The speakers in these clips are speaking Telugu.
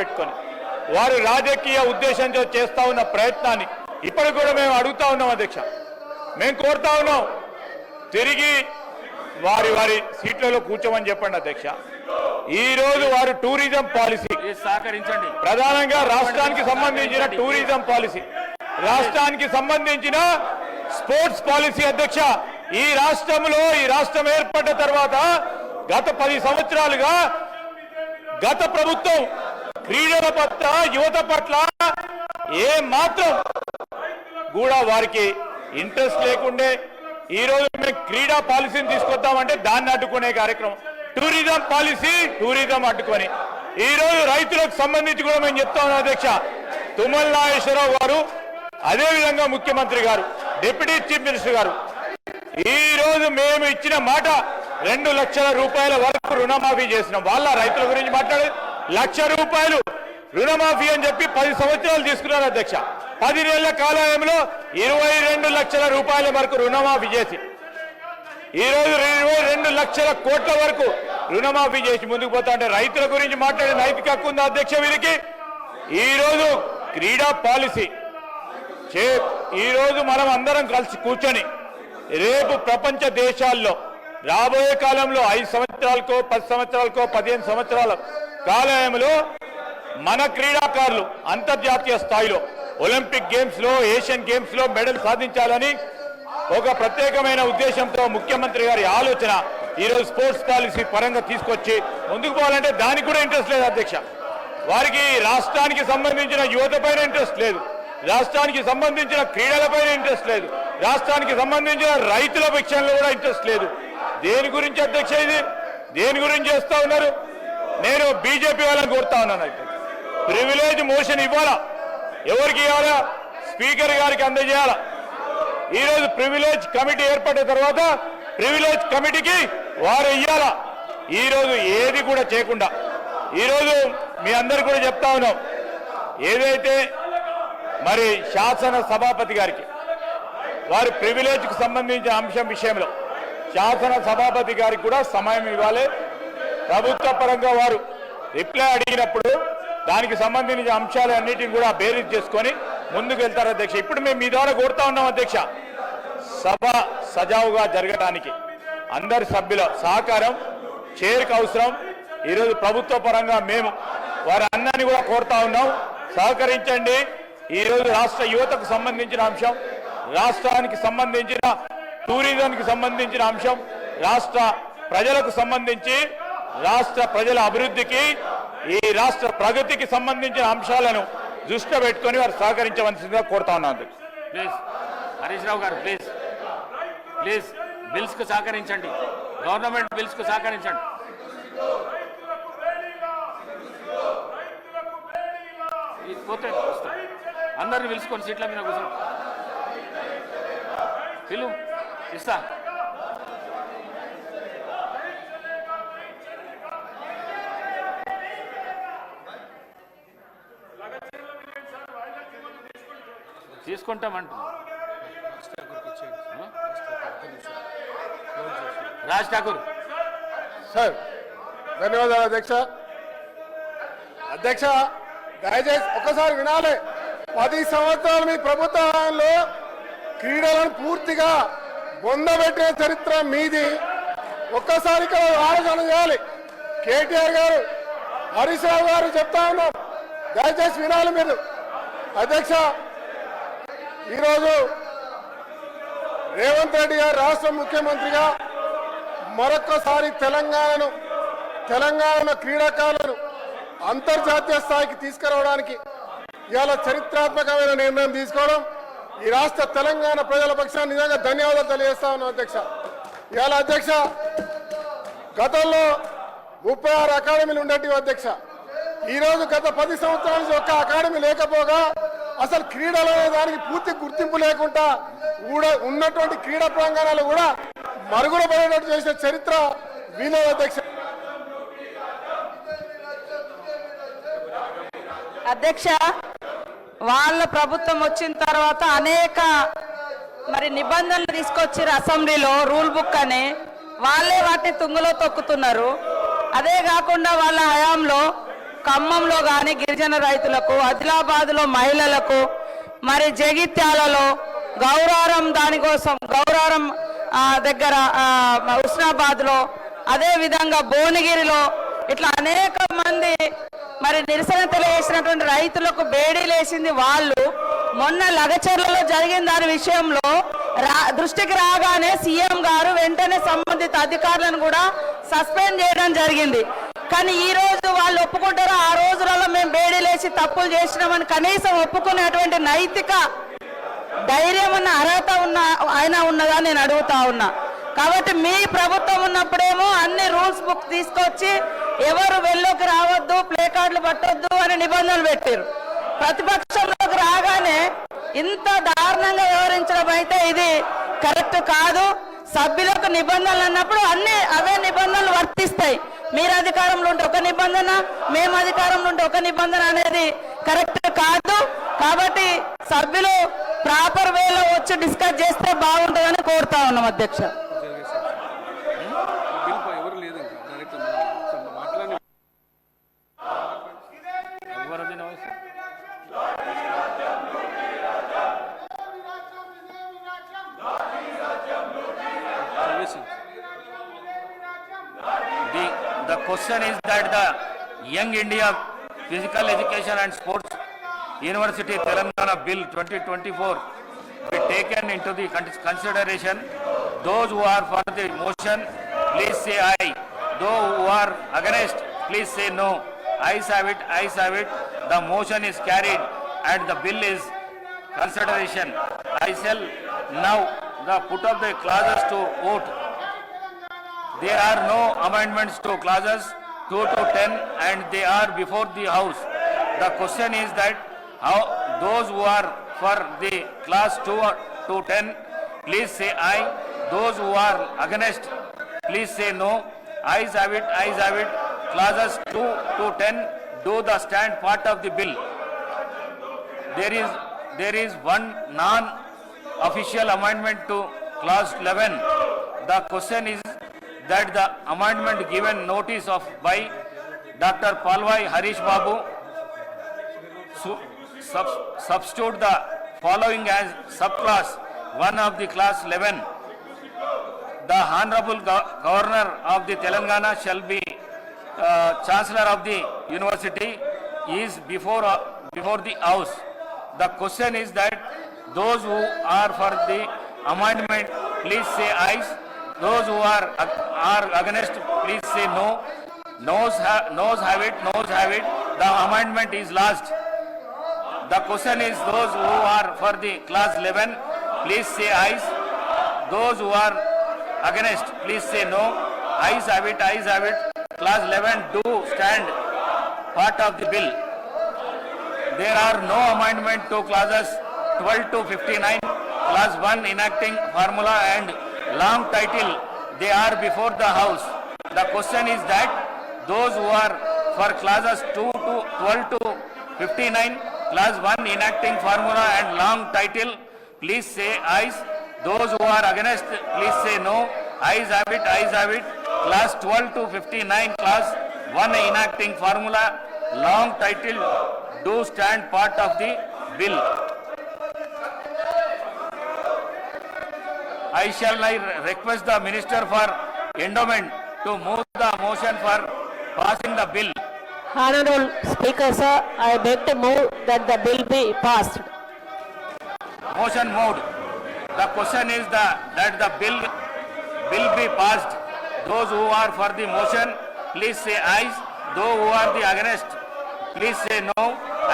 పెట్టుకొని వారు రాజకీయ ఉద్దేశంతో చేస్తా ఉన్న ప్రయత్నాన్ని ఇప్పుడు కూడా మేము అడుగుతా ఉన్నాం అధ్యక్ష. మేము కోరుతా ఉన్నాం, తిరిగి వారి వారి సీట్లలో కూర్చోమని చెప్పండి అధ్యక్ష. ఈ రోజు వారు టూరిజం పాలసీ సహకరించండి, ప్రధానంగా రాష్ట్రానికి సంబంధించిన టూరిజం పాలసీ, రాష్ట్రానికి సంబంధించిన స్పోర్ట్స్ పాలసీ అధ్యక్ష. ఈ రాష్ట్రం ఏర్పడ్డ తర్వాత గత 10 సంవత్సరాలుగా గత ప్రభుత్వం క్రీడల పట్ల యువత పట్ల ఏ మాత్రం కూడా వారికి ఇంట్రెస్ట్ లేకుండే ఈ రోజు మేము క్రీడా పాలసీని తీసుకొద్దామంటే దాన్ని అడ్డుకునే కార్యక్రమం, టూరిజం పాలసీ టూరిజం అడ్డుకొని ఈ రోజు రైతులకు సంబంధించి కూడా మేము చెప్తా ఉన్నాం అధ్యక్ష. తుమ్మల నాగేశ్వరరావు గారు, అదేవిధంగా ముఖ్యమంత్రి గారు, డిప్యూటీ చీఫ్ మినిస్టర్ గారు ఈ రోజు మేము ఇచ్చిన మాట 2 లక్షల రూపాయల వరకు రుణమాఫీ చేసినాం. వాళ్ళ రైతుల గురించి మాట్లాడే 1 లక్ష రూపాయలు రుణమాఫీ అని చెప్పి 10 సంవత్సరాలు తీసుకున్నారు అధ్యక్ష. 10 నెలల కాలంలో 22 లక్షల రూపాయల వరకు రుణమాఫీ చేసి ఈ రోజు 22 లక్షల కోట్ల వరకు రుణమాఫీ చేసి ముందుకు పోతా అంటే రైతుల గురించి మాట్లాడే నైతిక హక్కు ఉందా అధ్యక్ష వీరికి? ఈ రోజు క్రీడా పాలసీ ఈ రోజు మనం అందరం కలిసి కూర్చొని రేపు ప్రపంచ దేశాల్లో రాబోయే కాలంలో 5 సంవత్సరాలకో 10 సంవత్సరాలకో 15 సంవత్సరాల కాలంలో మన క్రీడాకారులు అంతర్జాతీయ స్థాయిలో ఒలింపిక్ గేమ్స్ లో, ఏషియన్ గేమ్స్ లో మెడల్ సాధించాలని ఒక ప్రత్యేకమైన ఉద్దేశంతో ముఖ్యమంత్రి గారి ఆలోచన ఈరోజు స్పోర్ట్స్ పాలసీ పరంగా తీసుకొచ్చి ముందుకు పోవాలంటే దానికి కూడా ఇంట్రెస్ట్ లేదు అధ్యక్ష. వారికి రాష్ట్రానికి సంబంధించిన యువత పైన ఇంట్రెస్ట్ లేదు, రాష్ట్రానికి సంబంధించిన క్రీడలపైన ఇంట్రెస్ట్ లేదు, రాష్ట్రానికి సంబంధించిన రైతుల విషయంలో కూడా ఇంట్రెస్ట్ లేదు. దేని గురించి అధ్యక్ష ఇది? దేని గురించి చేస్తా ఉన్నారు? నేను బీజేపీ వాళ్ళని కోరుతా ఉన్నాను, ప్రివిలేజ్ మోషన్ ఇవ్వాలా, ఎవరికి ఇవ్వాలా? స్పీకర్ గారికి అందజేయాలా. ఈరోజు ప్రివిలేజ్ కమిటీ ఏర్పడిన తర్వాత ప్రివిలేజ్ కమిటీకి వారు ఇవ్వాలా. ఈరోజు ఏది కూడా చేయకుండా ఈరోజు మీ అందరు కూడా చెప్తా ఉన్నాం, ఏదైతే మరి శాసన సభాపతి గారికి వారి ప్రివిలేజ్కి సంబంధించిన అంశం విషయంలో శాసన సభాపతి గారికి కూడా సమయం ఇవ్వాలి. ప్రభుత్వ పరంగా వారు రిప్లై అడిగినప్పుడు దానికి సంబంధించిన అంశాలన్నిటిని కూడా బేరీజ్ చేసుకొని ముందుకు వెళ్తారు అధ్యక్ష. ఇప్పుడు మేము మీ ద్వారా కోరుతా ఉన్నాం అధ్యక్ష, సభ సజావుగా జరగడానికి అందరి సభ్యుల సహకారం చైర్కి అవసరం. ఈరోజు ప్రభుత్వ పరంగా మేము వారి అన్నాన్ని కూడా కోరుతా ఉన్నాం, సహకరించండి. ఈరోజు రాష్ట్ర యువతకు సంబంధించిన అంశం, రాష్ట్రానికి సంబంధించిన టూరిజంకి సంబంధించిన అంశం, రాష్ట్ర ప్రజలకు సంబంధించి రాష్ట్ర ప్రజల అభివృద్ధికి, ఈ రాష్ట్ర ప్రగతికి సంబంధించిన అంశాలను దృష్టిలో పెట్టుకొని వారు సహకరించవలసిందిగా కోరుతా ఉన్నాను. ప్లీజ్ హరీష్ రావు గారు, ప్లీజ్ ప్లీజ్ బిల్స్కు సహకరించండి, గవర్నమెంట్ బిల్స్కు సహకరించండి. పోతే అందరిని పిలుచుకొని సీట్ల మీద కూర్చొని పిలు ఇస్తా. తీసుకుంటామంటున్నా. రాజ్ ఠాకూర్ సార్, ధన్యవాదాలు అధ్యక్ష. అధ్యక్ష, దయచేసి ఒక్కసారి వినాలి. 10 సంవత్సరాలు మీ ప్రభుత్వ హయాంలో క్రీడలను పూర్తిగా బొందబెట్టిన చరిత్ర మీది. ఒక్కసారి ఇక్కడ ఆలోచన చేయాలి. కేటీఆర్ గారు, హరీష్ రావు గారు చెప్తా ఉన్నాం, దయచేసి వినాలి మీరు. అధ్యక్ష, ఈరోజు రేవంత్ రెడ్డి గారు రాష్ట్ర ముఖ్యమంత్రిగా మరొక్కసారి తెలంగాణ క్రీడాకారులను అంతర్జాతీయ స్థాయికి తీసుకురావడానికి ఇవాళ చరిత్రాత్మకమైన నిర్ణయం తీసుకోవడం ఈ రాష్ట్ర తెలంగాణ ప్రజల పక్షాన్ని నిజంగా ధన్యవాదాలు తెలియజేస్తా ఉన్నాం అధ్యక్ష. ఇవాళ అధ్యక్ష, గతంలో 36 అకాడమీలు ఉండేవి అధ్యక్ష. ఈరోజు గత 10 సంవత్సరాల నుంచి ఒక్క అకాడమీ లేకపోగా అసలు క్రీడలు అనే దానికి పూర్తి గుర్తింపు లేకుండా కూడా ఉన్నటువంటి క్రీడా ప్రాంగణాలు కూడా మరుగున పడేటట్టు చేసిన చరిత్ర వీలే అధ్యక్ష. అధ్యక్ష, వాళ్ళ ప్రభుత్వం వచ్చిన తర్వాత అనేక నిబంధనలు తీసుకొచ్చారు అసెంబ్లీలో, రూల్ బుక్ అని. వాళ్ళే వాటిని తుంగలో తొక్కుతున్నారు. అదే కాకుండా వాళ్ళ హయాంలో ఖమ్మంలో కానీ గిరిజన రైతులకు, ఆదిలాబాద్లో మహిళలకు, మరి జగిత్యాలలో గౌరారం దానికోసం గౌరారం దగ్గర హుస్నాబాద్లో, అదే విధంగా భువనగిరిలో ఇట్లా అనేక మంది మరి నిరసన తెలియజేసినటువంటి రైతులకు బేడీలేసింది వాళ్ళు. మొన్న లగచర్లలో జరిగిన దాని విషయంలో దృష్టికి రాగానే సీఎం గారు వెంటనే సంబంధిత అధికారులను కూడా సస్పెండ్ చేయడం జరిగింది. కానీ ఈ రోజు వాళ్ళు ఒప్పుకుంటారో ఆ రోజులలో మేము బేడీలేసి తప్పులు చేసినామని కనీసం ఒప్పుకునేటువంటి నైతిక ధైర్యం ఉన్న అర్హత ఉన్నదా నేను అడుగుతా ఉన్నా. కాబట్టి మీ ప్రభుత్వం ఉన్నప్పుడేమో అన్ని రూల్స్ బుక్ తీసుకొచ్చి ఎవరు వెళ్ళోకి రావద్దు, ప్లే కార్డులు పట్టొద్దు అని నిబంధనలు పెట్టారు. ప్రతిపక్షంలోకి రాగానే ఇంత దారుణంగా వ్యవహరించడం అయితే ఇది కరెక్ట్ కాదు. సభ్యులకు నిబంధనలు అన్నప్పుడు అవే నిబంధనలు వర్తిస్తాయి. మీరు అధికారంలో ఉంటే ఒక నిబంధన, మేము అధికారంలో ఉంటే ఒక నిబంధన అనేది కరెక్ట్ కాదు. కాబట్టి సభ్యులు ప్రాపర్ వేలో వచ్చి డిస్కస్ చేస్తే బాగుంటుందని కోరుతా ఉన్నాం అధ్యక్ష. The question is that the Young India Physical Education and Sports University Telangana Bill 2024 be taken into the consideration. Those who are for the motion, please say aye. Those who are against, please say no. Ayes have it, ayes have it. The motion is carried and the bill is consideration. I shall now put up the clauses to vote. There are no amendments to clauses 2 to 10 and they are before the House. The question is that how those who are for the class 2 to 10, please say aye. Those who are against, please say no. Ayes have it, ayes have it. Clauses 2 to 10 do the stand part of the bill. There is one non-official amendment to clause 11. The question is that the amendment given notice of by Dr. Palwai Harish Babu substitute the following as subclass 1 of the class 11. The Honorable Governor of the Telangana shall be Chancellor of the University is before the House. The question is that those who are for the amendment, please say ayes. Those who are against, please say no. Noes have it, noes have it. The amendment is lodged. The question is those who are for the class 11, please say ayes. Those who are against, please say no. Ayes have it, ayes have it. Class 11 do stand part of the bill. There are no amendment to clauses 12 to 59. Class 1 enacting formula and long title, they are before the House. The question is that those who are for clauses 2 to 12 to 59, class 1 enacting formula and long title, please say ayes. Those who are against, please say no. Ayes have it, ayes have it. Class 12 to 59, class 1 enacting formula, long title, do stand part of the bill. I shall request the Minister for Endowment to move the motion for passing the bill. Honorable Speaker, sir, I beg to move that the bill be passed. Motion moved. The question is that the bill be passed. Those who are for the motion, please say ayes. Those who are the against, please say no.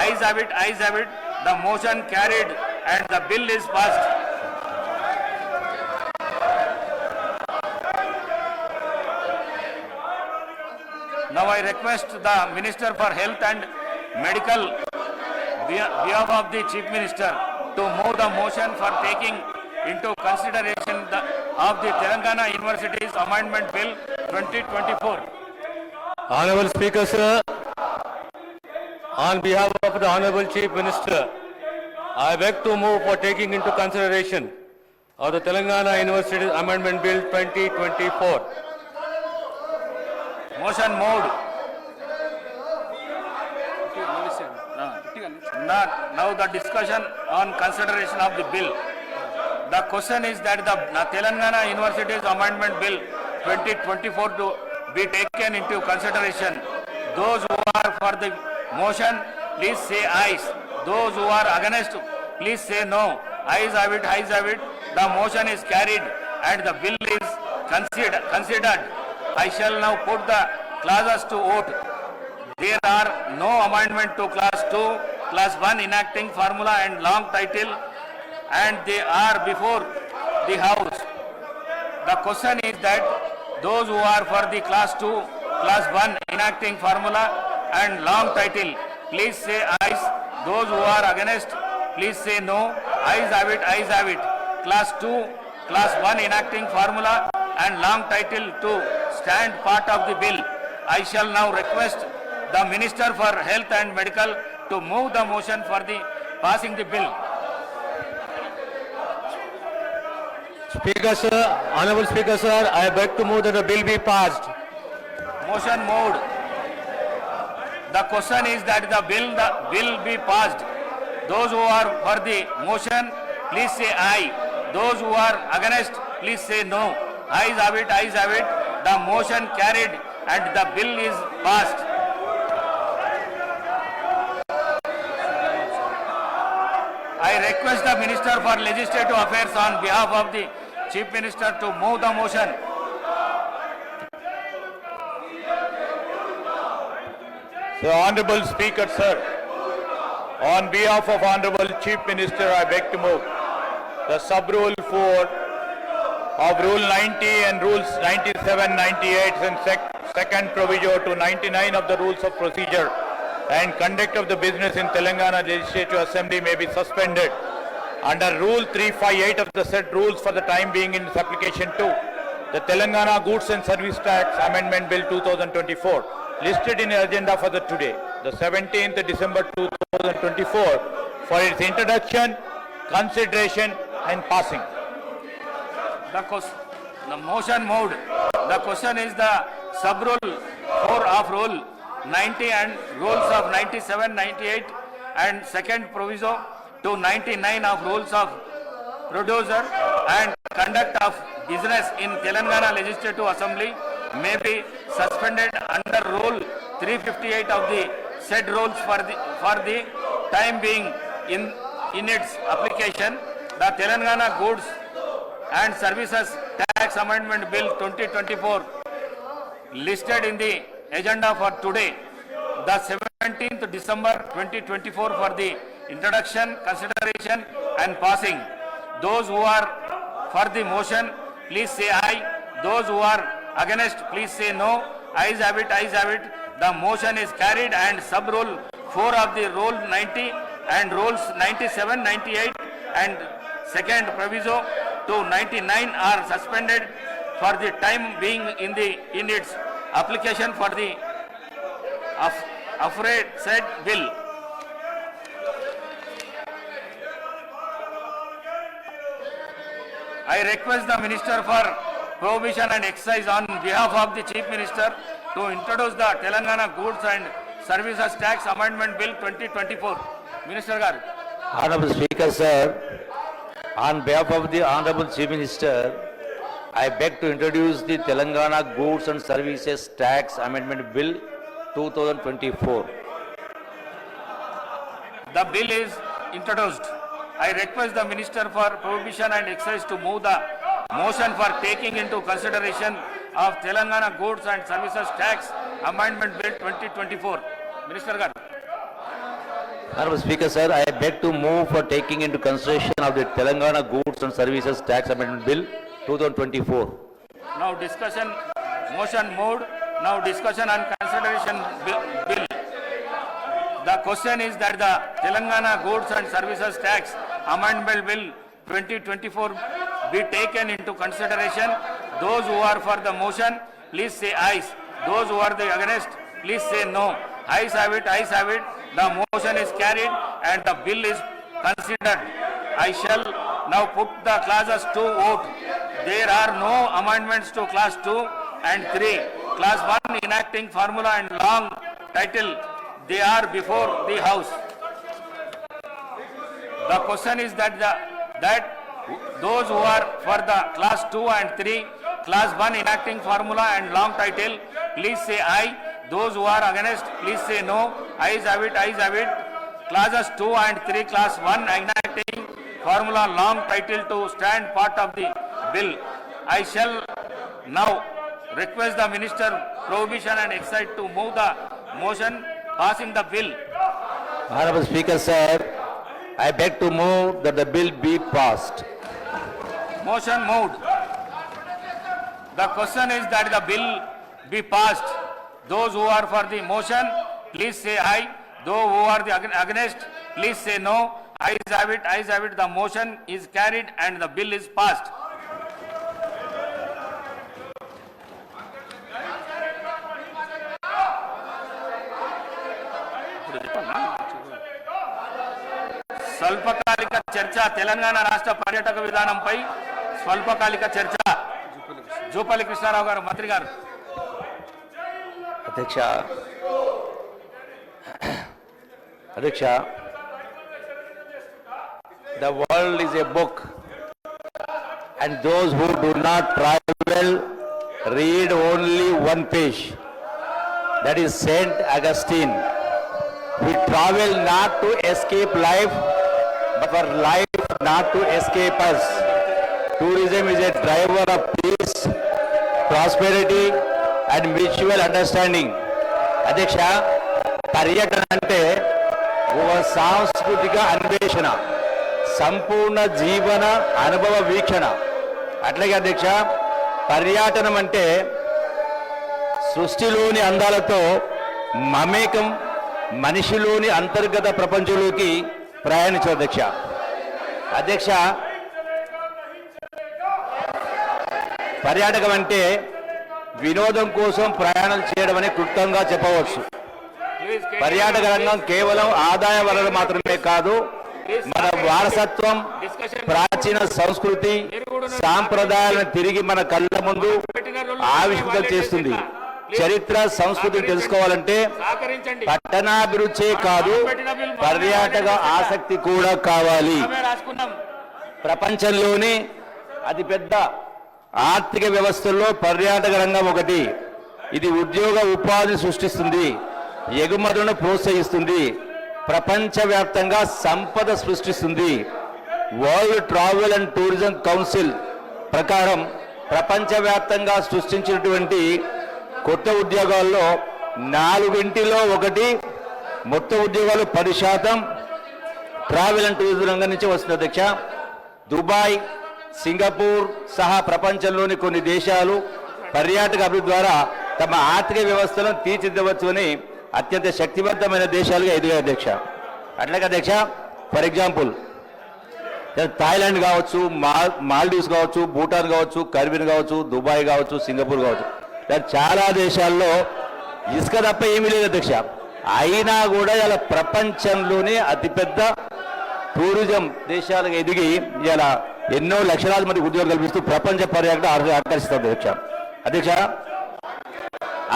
Ayes have it, ayes have it. The motion carried and the bill is passed. Now I request the Minister for Health and Medical, behalf of the Chief Minister, to move the motion for taking into consideration of the Telangana University's Amendment Bill 2024. Honorable Speaker, sir, on behalf of the Honorable Chief Minister, I beg to move for taking into consideration of the Telangana University's Amendment Bill 2024. Motion moved. Now the discussion on consideration of the bill. The question is that the Telangana University's Amendment Bill 2024 to be taken into consideration. Those who are for the motion, please say ayes. Those who are against, please say no. Ayes have it, ayes have it. The motion is carried and the bill is considered. I shall now put the clauses to vote. There are no amendment to class 2, class 1 enacting formula and long title, and they are before the house. The question is that those who are for the class 2, class 1 enacting formula and long title, please say ayes. Those who are against, please say no. Ayes have it, ayes have it. Class 2, class 1 enacting formula and long title to stand part of the bill. I shall now request the Minister for Health and Medical to move the motion for the passing the bill. Speaker, sir, Honorable Speaker, sir, I beg to move that the bill be passed. Motion moved. The question is that the bill be passed. Those who are for the motion, please say aye. Those who are against, please say no. Ayes have it, ayes have it. The motion carried and the bill is passed. I request the Minister for Legislative Affairs on behalf of the Chief Minister to move the motion. So, Honorable Speaker, sir, on behalf of Honorable Chief Minister, I beg to move the sub-rule 4 of Rule 90 and Rules 97, 98 and second proviso to 99 of the Rules of Procedure and Conduct of the Business in Telangana Legislative Assembly may be suspended under Rule 358 of the said rules for the time being in its application to the Telangana Goods and Service Tax Amendment Bill 2024 listed in the agenda for the today, the 17th December 2024 for its introduction, consideration and passing. The motion moved. The question is the sub-rule 4 of Rule 90 and Rules of 97, 98 and second proviso to 99 of Rules of Procedure and Conduct of Business in Telangana Legislative Assembly may be suspended under Rule 358 of the said rules for the time being in its application. The Telangana Goods and Services Tax Amendment Bill 2024 listed in the agenda for today, the 17th December 2024 for the introduction, consideration and passing. Those who are for the motion, please say aye. Those who are against, please say no. Ayes have it, ayes have it. The motion is carried and sub-rule 4 of the Rule 90 and Rules 97, 98 and second proviso to 99 are suspended for the time being in its application for the aforesaid bill. I request the Minister for Prohibition and Excise on behalf of the Chief Minister to introduce the Telangana Goods and Services Tax Amendment Bill 2024. Minister Garu. Honorable Speaker, sir, on behalf of the Honorable Chief Minister, I beg to introduce the Telangana Goods and Services Tax Amendment Bill 2024. The bill is introduced. I request the Minister for Prohibition and Excise to move the motion for taking into consideration of Telangana Goods and Services Tax Amendment Bill 2024. Minister Garu. Honorable Speaker, sir, I beg to move for taking into consideration of the Telangana Goods and Services Tax Amendment Bill 2024. Now discussion, motion moved. Now discussion on consideration bill. The question is that the Telangana Goods and Services Tax Amendment Bill 2024 be taken into consideration. Those who are for the motion, please say ayes. Those who are against, please say no. Ayes have it, ayes have it. The motion is carried and the bill is considered. I shall now put the clauses to vote. There are no amendments to class 2 and 3. Class 1 enacting formula and long title, they are before the House. question is that those who are for the class 2 and 3, class 1 enacting formula and long title, please say aye. Those who are against, please say no. Ayes have it, ayes have it. Classes 2 and 3, class 1 enacting formula long title to stand part of the bill. I shall now request the Minister Prohibition and Excise to move the motion passing the bill. Honorable Speaker, sir, I beg to move that the bill be passed. Motion moved. The question is that the bill be passed. Those who are for the motion, please say aye. Those who are the against, please say no. Ayes have it, ayes have it. The motion is carried and the bill is passed. స్వల్పకాలిక చర్చ తెలంగాణ రాష్ట్ర పర్యాటక విధానంపై స్వల్పకాలిక చర్చ. జూపల్లి కృష్ణారావు గారు, మంత్రి గారు. Adhiksha, the world is a book and those who do not travel read only one page. That is Saint Augustine. We travel not to escape life, but for life not to escape us. Tourism is a driver of peace, prosperity and mutual understanding. Adhiksha, పర్యటన అంటే ఒక సాంస్కృతిక అన్వేషణ, సంపూర్ణ జీవన అనుభవ వీక్షణ. అట్లాగే అధ్యక్ష, పర్యాటనం అంటే సృష్టిలోని అందాలతో మమేకం, మనిషిలోని అంతర్గత ప్రపంచంలోకి ప్రయాణించడం. అధ్యక్ష, పర్యాటకం అంటే వినోదం కోసం ప్రయాణం చేయడం అని క్లుప్తంగా చెప్పవచ్చు. పర్యాటక రంగం కేవలం ఆదాయ వనరు మాత్రమే కాదు, మన వారసత్వం, ప్రాచీన సంస్కృతి, సాంప్రదాయాలను తిరిగి మన కళ్ళ ముందు ఆవిష్కృతం చేస్తుంది. చరిత్ర, సంస్కృతిని తెలుసుకోవాలంటే పట్టణాభిరుచే కాదు, పర్యాటక ఆసక్తి కూడా కావాలి. ప్రపంచంలోని అతిపెద్ద ఆర్థిక వ్యవస్థల్లో పర్యాటక రంగం ఒకటి. ఇది ఉద్యోగ ఉపాధిని సృష్టిస్తుంది, ఎగుమతులను ప్రోత్సహిస్తుంది, ప్రపంచవ్యాప్తంగా సంపద సృష్టిస్తుంది. World travel and tourism council ప్రకారం ప్రపంచవ్యాప్తంగా సృష్టించినటువంటి కొత్త ఉద్యోగాల్లో 4 ఒకటి, మొత్తం ఉద్యోగాలు 10% ట్రావెల్ అండ్ టూరిజం రంగం నుంచి వస్తుంది. అధ్యక్ష, దుబాయ్, సింగపూర్ సహా ప్రపంచంలోని కొన్ని దేశాలు పర్యాటక అభివృద్ధి ద్వారా తమ ఆర్థిక వ్యవస్థలను తీర్చిదిద్దవచ్చని అత్యంత శక్తివంతమైన దేశాలుగా ఎదిగాయి. అధ్యక్ష, అట్లాగే అధ్యక్ష, ఫర్ ఎగ్జాంపుల్ థాయిలాండ్ కావచ్చు, మాల్దీవ్స్ కావచ్చు, భూటాన్ కావచ్చు, కరిబియన్ కావచ్చు, దుబాయ్ కావచ్చు, సింగపూర్ కావచ్చు, చాలా దేశాల్లో ఇసుక తప్ప ఏమీ లేదు. అధ్యక్ష, అయినా కూడా ఇలా ప్రపంచంలోనే అతిపెద్ద టూరిజం దేశాలుగా ఎదిగి ఇలా ఎన్నో లక్షలాది మంది ఉద్యోగాలు కల్పిస్తూ ప్రపంచ పర్యాటక ఆకర్షిస్తుంది. అధ్యక్ష,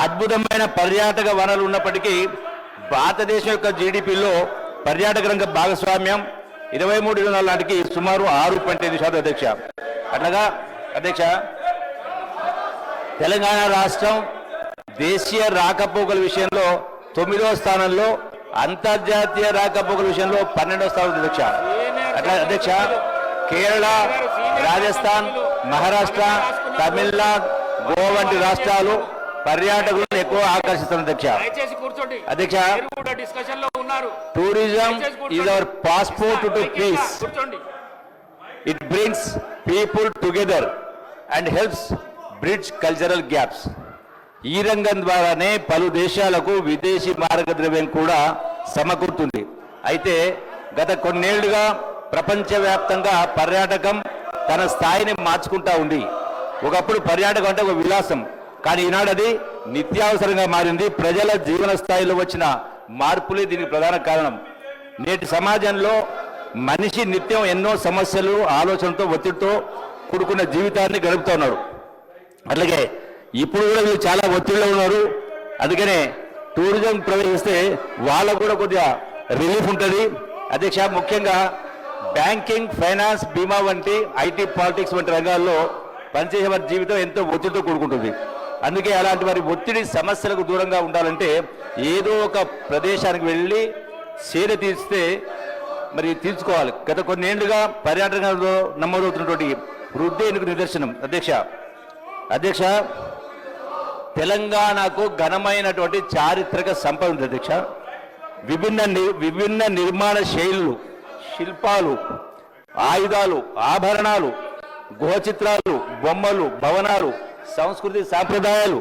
అద్భుతమైన పర్యాటక వనరులు ఉన్నప్పటికీ భారతదేశం యొక్క జీడిపిలో పర్యాటక రంగ భాగస్వామ్యం 23-24 నాటికి సుమారు 6.5%. అధ్యక్ష, అట్లాగా అధ్యక్ష, తెలంగాణ రాష్ట్రం దేశీయ రాకపోకల విషయంలో 9వ స్థానంలో, అంతర్జాతీయ రాకపోకల విషయంలో 12వ స్థానం. అధ్యక్ష, అట్లా అధ్యక్ష, కేరళ, రాజస్థాన్, మహారాష్ట్ర, తమిళనాడు, గోవా వంటి రాష్ట్రాలు పర్యాటకులను ఎక్కువ ఆకర్షిస్తుంది. అధ్యక్ష, tourism is our passport to peace. It brings people together and helps bridge cultural gaps. ఈ రంగం ద్వారానే పలు దేశాలకు విదేశీ మార్గద్రవ్యం కూడా సమకూరుతుంది. అయితే గత కొన్నేళ్లుగా ప్రపంచవ్యాప్తంగా పర్యాటకం తన స్థాయిని మార్చుకుంటా ఉంది. ఒకప్పుడు పర్యాటకం అంటే ఒక విలాసం, కానీ ఈనాడు అది నిత్యావసరంగా మారింది. ప్రజల జీవన స్థాయిలో వచ్చిన మార్పులే దీనికి ప్రధాన కారణం. నేటి సమాజంలో మనిషి నిత్యం ఎన్నో సమస్యలు, ఆలోచనతో, ఒత్తిడితో కూడుకున్న జీవితాన్ని గడుపుతూ ఉన్నారు. అట్లాగే ఇప్పుడు కూడా వీళ్ళు చాలా ఒత్తిడిలో ఉన్నారు. అందుకనే టూరిజం ప్రవేశిస్తే వాళ్ళకు కూడా కొద్దిగా రిలీఫ్ ఉంటుంది. అధ్యక్ష, ముఖ్యంగా బ్యాంకింగ్, ఫైనాన్స్, బీమా వంటి ఐటీ, పాలిటిక్స్ వంటి రంగాల్లో పనిచేసే వారి జీవితం ఎంతో ఒత్తిడితో కూడుకుంటుంది. అందుకే అలాంటి వారి ఒత్తిడి సమస్యలకు దూరంగా ఉండాలంటే ఏదో ఒక ప్రదేశానికి వెళ్ళి సేద తీర్చితే మరి తీర్చుకోవాలి. గత కొన్నేళ్లుగా పర్యాటకంలో నమోదవుతున్నటువంటి వృద్ధి ఎందుకు నిదర్శనం. అధ్యక్ష తెలంగాణకు ఘనమైనటువంటి చారిత్రక సంపద ఉంది అధ్యక్ష. విభిన్న నిర్మాణ శైలులు, శిల్పాలు, ఆయుధాలు, ఆభరణాలు, గుహచిత్రాలు, బొమ్మలు, భవనాలు, సంస్కృతి సాంప్రదాయాలు,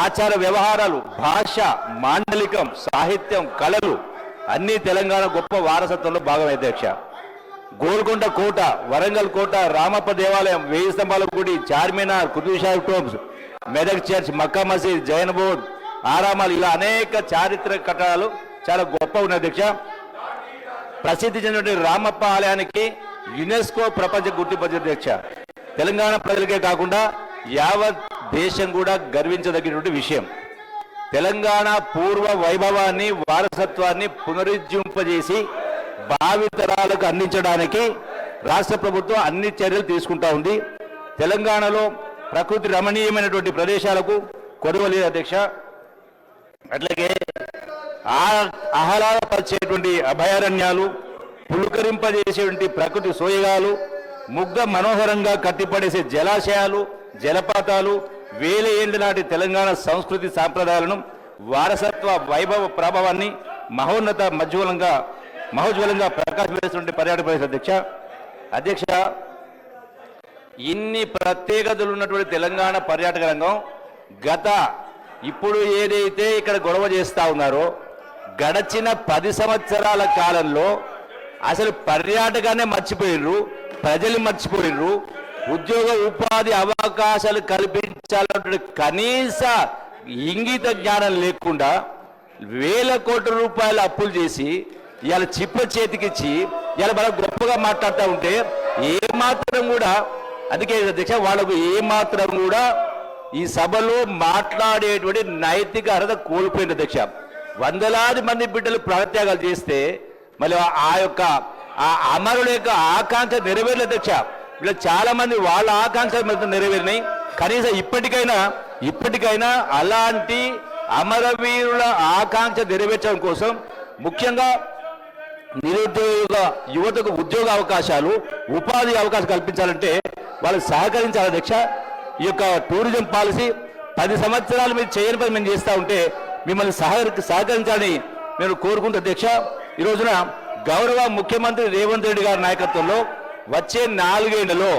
ఆచార వ్యవహారాలు, భాష, మాండలికం, సాహిత్యం, కళలు అన్నీ తెలంగాణ గొప్ప వారసత్వంలో భాగమే అధ్యక్ష. గోల్కొండ కోట, వరంగల్ కోట, రామప్ప దేవాలయం, 1000 స్తంభాల గుడి, చార్మినార్, కుతుబ్షాహి టోంబ్స్, మెదక్ చర్చ్, మక్కా మసీద్, జైన్ బోర్డ్ ఆరామాలు, ఇలా అనేక చారిత్రక కట్టడాలు చాలా గొప్ప ఉన్నాయి అధ్యక్ష. ప్రసిద్ధి చెందినటువంటి రామప్ప ఆలయానికి యునెస్కో ప్రపంచ గుర్తింపు అధ్యక్ష. తెలంగాణ ప్రజలకే కాకుండా యావత్ దేశం కూడా గర్వించదగినటువంటి విషయం. తెలంగాణ పూర్వ వైభవాన్ని, వారసత్వాన్ని పునరుజ్జింపజేసి భావితరాలకు అందించడానికి రాష్ట్ర ప్రభుత్వం అన్ని చర్యలు తీసుకుంటా ఉంది. తెలంగాణలో ప్రకృతి రమణీయమైనటువంటి ప్రదేశాలకు కొదవలేదు అధ్యక్ష. అట్లాగే ఆహ్లాదపరిచేటువంటి అభయారణ్యాలు, పులుకరింపజేసేటువంటి ప్రకృతి సోయగాలు, ముగ్ధ మనోహరంగా కట్టిపడేసే జలాశయాలు, జలపాతాలు, 1000 ఏళ్ల నాటి తెలంగాణ సంస్కృతి సాంప్రదాయాలను, వారసత్వ వైభవ ప్రభావాన్ని మహోజ్వలంగా ప్రకాశించేటువంటి పర్యాటక ప్రదేశం అధ్యక్ష. ఇన్ని ప్రత్యేకతలు ఉన్నటువంటి తెలంగాణ పర్యాటక రంగం ఇప్పుడు ఏదైతే ఇక్కడ గొడవ చేస్తా ఉన్నారో గడచిన 10 సంవత్సరాల కాలంలో అసలు పర్యాటకాన్ని మర్చిపోయినరు, ప్రజలు మర్చిపోయినరు. ఉద్యోగ ఉపాధి అవకాశాలు కల్పించాలంటే కనీస ఇంగిత జ్ఞానం లేకుండా 1000 కోట్ల రూపాయల అప్పులు చేసి ఇవాళ చిప్ప చేతికిచ్చి ఇవాళ బాగా గొప్పగా మాట్లాడుతూ ఉంటే ఏమాత్రం కూడా, అందుకే అధ్యక్ష వాళ్ళకు ఏమాత్రం కూడా ఈ సభలో మాట్లాడేటువంటి నైతిక అర్హత కోల్పోయింది అధ్యక్ష. వందలాది మంది బిడ్డలు ప్రాణత్యాగాలు చేస్తే మళ్ళీ ఆ అమరుల యొక్క ఆకాంక్ష నెరవేరలేదు అధ్యక్ష. ఇలా చాలా మంది వాళ్ళ ఆకాంక్షలు నెరవేరినాయి. కనీసం ఇప్పటికైనా అలాంటి అమరవీరుల ఆకాంక్ష నెరవేర్చడం కోసం ముఖ్యంగా నిరుద్యోగ యువతకు ఉద్యోగ అవకాశాలు, ఉపాధి అవకాశాలు కల్పించాలంటే వాళ్ళు సహకరించాలి అధ్యక్ష. ఈ యొక్క టూరిజం పాలసీ 10 సంవత్సరాలు మీరు చేయని పని మేము చేస్తూ ఉంటే మిమ్మల్ని సహకరించాలని నేను కోరుకుంటూ అధ్యక్ష. ఈ రోజున గౌరవ ముఖ్యమంత్రి రేవంత్ రెడ్డి గారి నాయకత్వంలో వచ్చే 4 ఏళ్లలో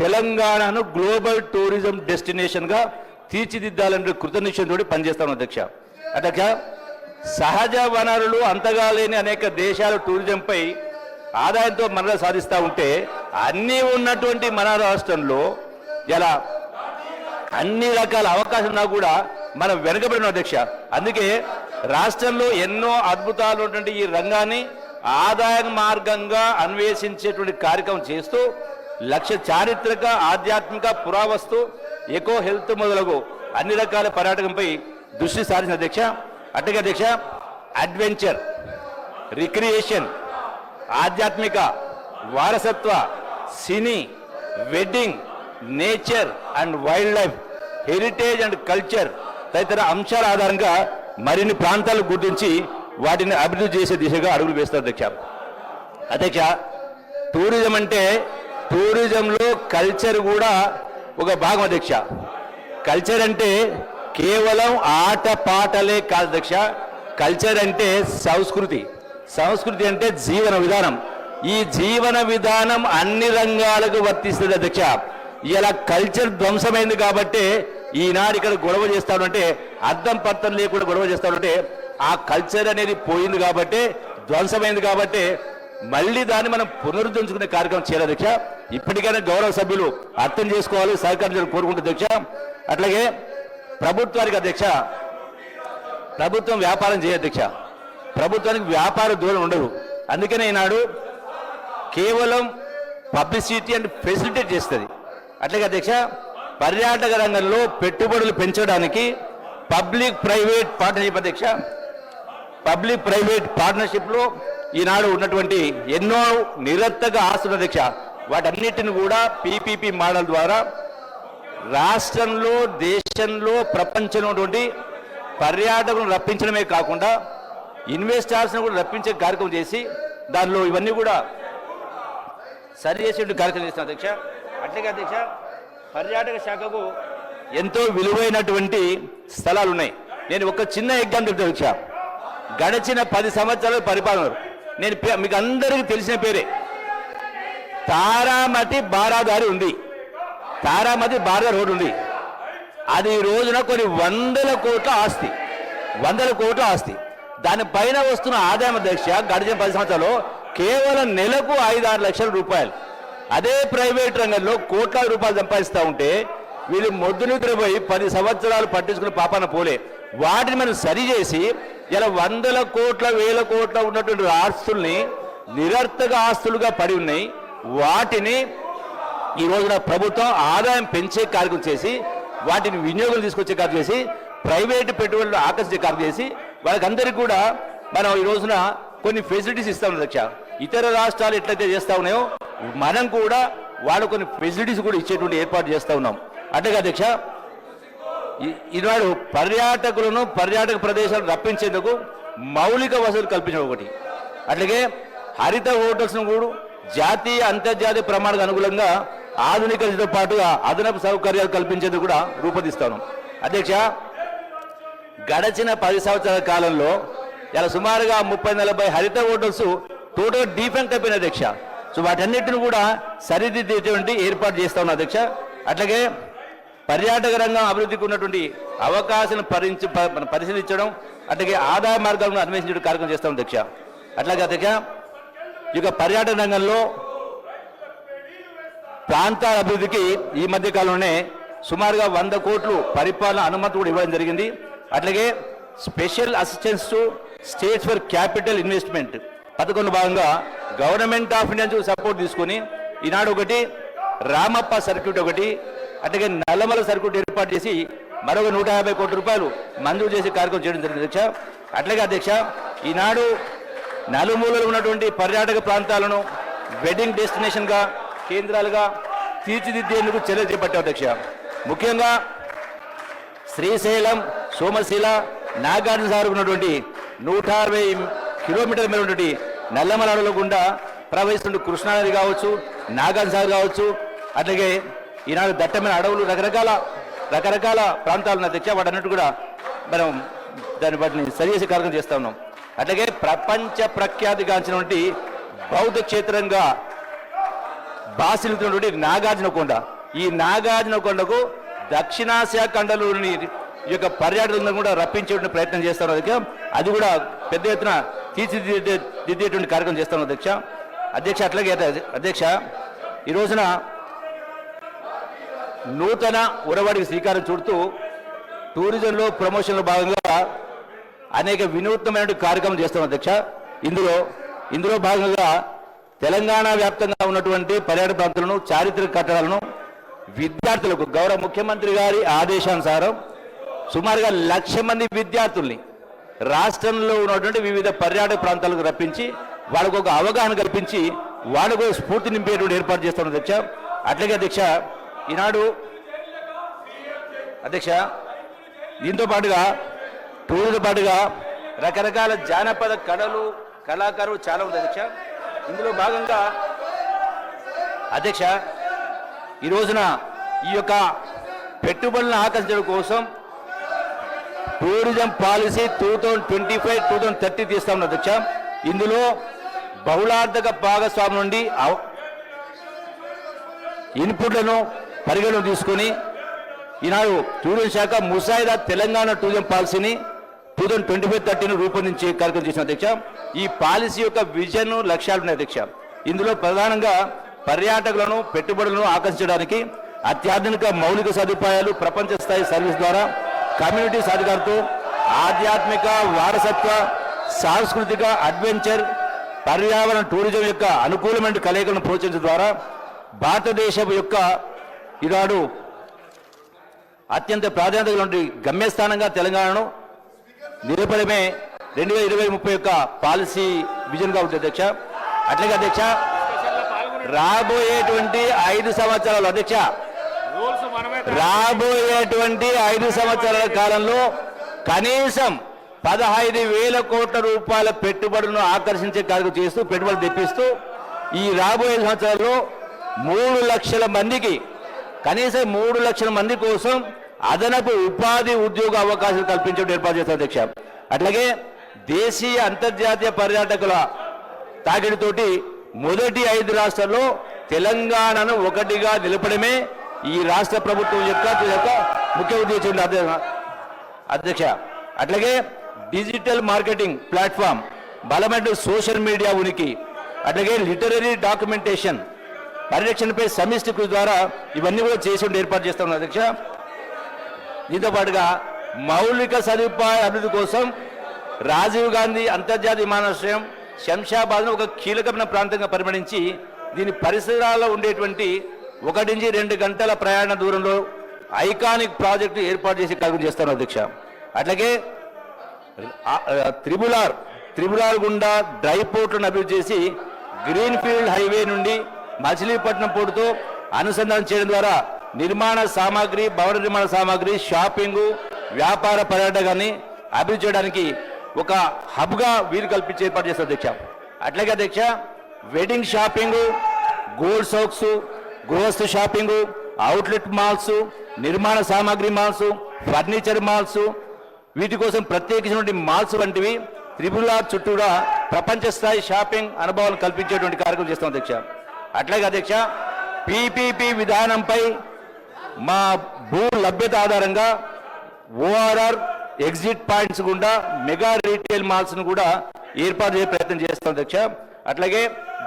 తెలంగాణను గ్లోబల్ టూరిజం డెస్టినేషన్గా తీర్చిదిద్దాలంటే కృతనిశ్చయంతో పనిచేస్తాను అధ్యక్ష. సహజ వనరులు అంతగా లేని అనేక దేశాలు టూరిజంపై ఆదాయంతో మనలో సాధిస్తూ ఉంటే అన్నీ ఉన్నటువంటి మన రాష్ట్రంలో ఇలా అన్ని రకాల అవకాశం ఉన్నా కూడా మనం వెనుకబడిన అధ్యక్ష. అందుకే రాష్ట్రంలో ఎన్నో అద్భుతాలు ఉన్నటువంటి ఈ రంగాన్ని ఆదాయ మార్గంగా అన్వేషించేటువంటి కార్యక్రమం చేస్తూ లక్ష్య చారిత్రక, ఆధ్యాత్మిక, పురావస్తు, ఎకో హెల్త్ మొదలగు అన్ని రకాల పర్యాటకంపై దృష్టి సారించిన అధ్యక్ష. అట్లాగే అధ్యక్ష అడ్వెంచర్, రిక్రియేషన్, ఆధ్యాత్మిక, వారసత్వ, సినీ, wedding, nature and wildlife, heritage and culture తదితర అంశాల ఆధారంగా మరిన్ని ప్రాంతాలు గుర్తించి వాటిని అభివృద్ధి చేసే దిశగా అడుగులు వేస్తారు అధ్యక్ష. టూరిజం అంటే టూరిజంలో కల్చర్ కూడా ఒక భాగం అధ్యక్ష. కల్చర్ అంటే కేవలం ఆట పాటలే కాదు అధ్యక్ష. కల్చర్ అంటే సంస్కృతి అంటే జీవన విధానం. ఈ జీవన విధానం అన్ని రంగాలకు వర్తిస్తుంది అధ్యక్ష. ఇలా కల్చర్ ధ్వంసమైంది కాబట్టి ఈనాడు ఇక్కడ గొడవ చేస్తానంటే అర్థం పర్థం లేకుండా గొడవ చేస్తానంటే ఆ కల్చర్ అనేది పోయింది కాబట్టి, ధ్వంసమైంది కాబట్టి మళ్ళీ దాన్ని మనం పునరుద్ధరించుకునే కార్యక్రమం చేయాలి అధ్యక్ష. ఇప్పటికైనా గౌరవ సభ్యులు అర్థం చేసుకోవాలి, సహకరించాలని కోరుకుంటుంది అధ్యక్ష. అట్లాగే ప్రభుత్వానికి అధ్యక్ష, ప్రభుత్వం వ్యాపారం చేయదు అధ్యక్ష. ప్రభుత్వానికి వ్యాపార దూరం ఉండదు. అందుకనే ఈనాడు కేవలం పబ్లిసిటీ అండ్ ఫెసిలిటేట్ చేస్తుంది. అట్లాగే అధ్యక్ష పర్యాటక రంగంలో పెట్టుబడులు పెంచడానికి పబ్లిక్ ప్రైవేట్ పార్ట్నర్షిప్ అధ్యక్ష. పబ్లిక్ ప్రైవేట్ పార్ట్నర్షిప్లో ఈనాడు ఉన్నటువంటి ఎన్నో నిరర్థక ఆస్తుల అధ్యక్ష, వాటన్నిటిని కూడా పీపీపీ మోడల్ ద్వారా రాష్ట్రంలో, దేశంలో, ప్రపంచంలో ఉన్నటువంటి పర్యాటకులను రప్పించడమే కాకుండా ఇన్వెస్టర్స్ను కూడా రప్పించే కార్యక్రమం చేసి దానిలో ఇవన్నీ కూడా సరి చేసే కార్యక్రమం చేస్తాం అధ్యక్ష. అట్లాగే అధ్యక్ష, పర్యాటక శాఖకు ఎంతో విలువైనటువంటి స్థలాలు ఉన్నాయి. నేను ఒక చిన్న ఎగ్జాంపుల్ చెప్తాను అధ్యక్ష. గడిచిన 10 సంవత్సరాల పరిపాలన నేను మీకు అందరికీ తెలిసిన పేరే తారామతి బారాదారి ఉంది. తారామతి బారాదారి రోడ్డు ఉంది. అది ఈ రోజున కొన్ని వందల కోట్ల ఆస్తి. దానిపైన వస్తున్న ఆదాయం అధ్యక్ష గడిచిన 10 సంవత్సరాలు కేవలం నెలకు 5-6 లక్షల రూపాయలు. అదే ప్రైవేట్ రంగంలో కోట్లాది రూపాయలు సంపాదిస్తూ ఉంటే వీళ్ళు మొద్దు నిద్రపోయి 10 సంవత్సరాలు పట్టించుకుని పాపాన పోలే. వాటిని మనం సరిచేసి ఇలా వందల కోట్ల, వేల కోట్ల ఉన్నటువంటి ఆస్తుల్ని నిరర్థక ఆస్తులుగా పడి ఉన్నాయి. వాటిని ఈ రోజున ప్రభుత్వం ఆదాయం పెంచే కార్యక్రమం చేసి వాటిని వినియోగం తీసుకొచ్చే కార్యక్రమం చేసి ప్రైవేటు పెట్టుబడులు ఆకర్షించే కార్యక్రమం చేసి వాళ్ళకందరికీ కూడా మనం ఈ రోజున కొన్ని ఫెసిలిటీస్ ఇస్తాం అధ్యక్ష. ఇతర రాష్ట్రాలు ఎట్లయితే చేస్తా ఉన్నాయో మనం కూడా వాళ్ళు కొన్ని ఫెసిలిటీస్ కూడా ఇచ్చేటువంటి ఏర్పాటు చేస్తూ ఉన్నాం. అట్లాగే అధ్యక్ష, ఈనాడు పర్యాటకులను పర్యాటక ప్రదేశాలు రప్పించేందుకు మౌలిక వసతులు కల్పించడం ఒకటి. అట్లాగే హరిత హోటల్స్ను కూడా జాతీయ, అంతర్జాతీయ ప్రమాణాలకు అనుగుణంగా ఆధునికతతో పాటుగా అదనపు సౌకర్యాలు కల్పించేందుకు కూడా రూపొందిస్తాను అధ్యక్ష. గడిచిన 10 సంవత్సరాల కాలంలో ఇలా సుమారుగా 30-40 హరిత హోటల్స్ టోటల్ డిఫెక్ట్ అయిపోయిన అధ్యక్ష. సో వాటన్నిటిని కూడా సరిదిద్దేటువంటి ఏర్పాటు చేస్తా ఉన్నా అధ్యక్ష. అట్లాగే పర్యాటక రంగం అభివృద్ధికి ఉన్నటువంటి అవకాశాలను పరిశీలించడం, అట్లాగే ఆదాయ మార్గాలను అన్వేషించడం కార్యక్రమం చేస్తాం అధ్యక్ష. అట్లాగే అధ్యక్ష, ఇక పర్యాటక రంగంలో ప్రాంతాల అభివృద్ధికి ఈ మధ్య కాలంలోనే సుమారుగా 100 కోట్లు పరిపాలన అనుమతి కూడా ఇవ్వడం జరిగింది. అట్లాగే special assistance to states for capital investment పథకంలో భాగంగా గవర్నమెంట్ ఆఫ్ ఇండియా నుంచి సపోర్ట్ తీసుకొని ఈనాడు ఒకటి, రామప్ప సర్క్యూట్ ఒకటి, అట్లాగే నల్లమల సర్క్యూట్ ఏర్పాటు చేసి మరొక 150 కోట్ల రూపాయలు మంజూరు చేసే కార్యక్రమం చేయడం జరిగింది అధ్యక్ష. అట్లాగే అధ్యక్ష, ఈనాడు నలుమూలలు ఉన్నటువంటి పర్యాటక ప్రాంతాలను వెడ్డింగ్ డెస్టినేషన్గా, కేంద్రాలుగా తీర్చిదిద్దేందుకు చర్యలు చేపట్టాం అధ్యక్ష. ముఖ్యంగా శ్రీశైలం, సోమశిల, నాగార్జున సాగర్ ఉన్నటువంటి 160 కిలోమీటర్ల మేర ఉన్నటువంటి నల్లమల అడవుల గుండా ప్రవహిస్తున్న కృష్ణానది కావచ్చు, నాగార్జున సాగర్ కావచ్చు, అట్లాగే ఈనాడు దట్టమైన అడవులు, రకరకాల ప్రాంతాలను అధ్యక్ష వాటన్నిటి కూడా మనం వాటిని సరిచేసే కార్యక్రమం చేస్తా ఉన్నాం. అట్లాగే ప్రపంచ ప్రఖ్యాతిగాంచినటువంటి బౌద్ధ క్షేత్రంగా బాసిల్లుతున్నటువంటి నాగార్జునకొండ, ఈ నాగార్జునకొండకు దక్షిణాసియా ఖండంలోని ఈ యొక్క పర్యాటకులను కూడా రప్పించే ప్రయత్నం చేస్తాను అధ్యక్ష. అది కూడా పెద్ద ఎత్తున తీర్చిదిద్దేటువంటి కార్యక్రమం చేస్తాను అధ్యక్ష. అట్లాగే అధ్యక్ష, ఈ రోజున నూతన ఉరవడికి శ్రీకారం చుడుతూ టూరిజంలో ప్రమోషన్లో భాగంగా అనేక వినూత్నమైన కార్యక్రమం చేస్తాం అధ్యక్ష. ఇందులో భాగంగా తెలంగాణ వ్యాప్తంగా ఉన్నటువంటి పర్యాటక ప్రాంతాలను, చారిత్రక కట్టడాలను విద్యార్థులకు గౌరవ ముఖ్యమంత్రి గారి ఆదేశానుసారం సుమారుగా 1,00,000 మంది విద్యార్థుల్ని రాష్ట్రంలో ఉన్నటువంటి వివిధ పర్యాటక ప్రాంతాలకు రప్పించి వాళ్ళకు ఒక అవగాహన కల్పించి వాళ్ళకు స్ఫూర్తి నింపేటువంటి ఏర్పాటు చేస్తాను అధ్యక్ష. అట్లాగే అధ్యక్ష, ఈనాడు అధ్యక్ష దీంతో పాటుగా టూరిజంతో పాటుగా రకరకాల జానపద కళలు, కళాకారులు చాలా ఉంది అధ్యక్ష. ఇందులో భాగంగా అధ్యక్ష ఈ రోజున ఈ యొక్క పెట్టుబడులను ఆకర్షించడం కోసం టూరిజం పాలసీ 2025-2030 తీస్తా ఉన్న అధ్యక్ష. ఇందులో బహుళార్థక భాగస్వామి నుండి ఇన్పుట్లను పరిగణలో తీసుకొని ఈనాడు టూరిజం శాఖ ముసాయిదా తెలంగాణ టూరిజం పాలసీని 2025-30 రూపొందించే కార్యక్రమం చేసిన అధ్యక్ష. ఈ పాలసీ యొక్క విజన్, లక్ష్యాలు ఉన్నాయి అధ్యక్ష. ఇందులో ప్రధానంగా పర్యాటకులను, పెట్టుబడులను ఆకర్షించడానికి అత్యాధునిక మౌలిక సదుపాయాలు, ప్రపంచ స్థాయి సర్వీస్ ద్వారా కమ్యూనిటీ సాధికారతో ఆధ్యాత్మిక, వారసత్వ, సాంస్కృతిక, అడ్వెంచర్, పర్యావరణ, టూరిజం యొక్క అనుకూలమైన కలయికలను ప్రోత్సహించడం ద్వారా భారతదేశం యొక్క ఈనాడు అత్యంత ప్రాధాన్యత గమ్యస్థానంగా తెలంగాణను నిలపడమే 2020-30 యొక్క పాలసీ విజన్గా ఉంటుంది అధ్యక్ష. అట్లాగే అధ్యక్ష రాబోయేటువంటి 5 సంవత్సరాలు అధ్యక్ష రాబోయేటువంటి 5 సంవత్సరాల కాలంలో కనీసం 15,000 కోట్ల రూపాయల పెట్టుబడులను ఆకర్షించే కార్యక్రమం చేస్తూ పెట్టుబడులు తెప్పిస్తూ ఈ రాబోయే సంవత్సరాల్లో 3 లక్షల మందికి కనీసం 3 లక్షల మంది కోసం అదనపు ఉపాధి ఉద్యోగ అవకాశాలు కల్పించడం ఏర్పాటు చేస్తారు అధ్యక్ష. అట్లాగే దేశీయ అంతర్జాతీయ పర్యాటకుల తాకిడితోటి మొదటి 5 రాష్ట్రాల్లో తెలంగాణను ఒకటిగా నిలపడమే ఈ రాష్ట్ర ప్రభుత్వం యొక్క ముఖ్య ఉద్దేశం అధ్యక్ష. అట్లాగే డిజిటల్ మార్కెటింగ్ ప్లాట్ఫామ్, బలమైన సోషల్ మీడియా ఉనికి, అట్లాగే లిటరరీ డాక్యుమెంటేషన్ పరిరక్షణపై సమిష్టి కృషి ద్వారా ఇవన్నీ కూడా చేసి ఏర్పాటు చేస్తాం అధ్యక్ష. దీంతో పాటుగా మౌలిక సదుపాయ అభివృద్ధి కోసం రాజీవ్ గాంధీ అంతర్జాతీయ విమానాశ్రయం శంషాబాద్ను ఒక కీలకమైన ప్రాంతంగా పరిగణించి దీని పరిసరాల్లో ఉండేటువంటి 1 నుంచి 2 గంటల ప్రయాణ దూరంలో ఐకానిక్ ప్రాజెక్టు ఏర్పాటు చేసి కార్యక్రమం చేస్తాను అధ్యక్ష. అట్లాగే త్రిబులార్ గుండా డ్రై పోర్ట్లను అభివృద్ధి చేసి గ్రీన్ ఫీల్డ్ హైవే నుండి మచిలీపట్నం పోర్టుతో అనుసంధానం చేయడం ద్వారా నిర్మాణ సామాగ్రి, భవన నిర్మాణ సామాగ్రి, షాపింగ్, వ్యాపార పర్యాటకాన్ని అభివృద్ధి చేయడానికి ఒక హబ్గా వీలు కల్పించి ఏర్పాటు చేస్తారు అధ్యక్ష. అట్లాగే అధ్యక్ష వెడ్డింగ్ షాపింగ్, గోల్డ్ సౌక్స్, గృహస్థ షాపింగ్, అవుట్లెట్ మాల్స్, నిర్మాణ సామాగ్రి మాల్స్, ఫర్నిచర్ మాల్స్, వీటి కోసం ప్రత్యేకించినటువంటి మాల్స్ వంటివి త్రిపులార్ చుట్టూరా ప్రపంచ స్థాయి షాపింగ్ అనుభవాలను కల్పించేటువంటి కార్యక్రమం చేస్తాం అధ్యక్ష. అట్లాగే అధ్యక్ష పీపీపీ విధానంపై మా భూ లభ్యత ఆధారంగా ఓఆర్ఆర్ ఎగ్జిట్ పాయింట్స్ గుండా మెగా రీటైల్ మాల్స్ను కూడా ఏర్పాటు చేసే ప్రయత్నం చేస్తాం అధ్యక్ష. అట్లాగే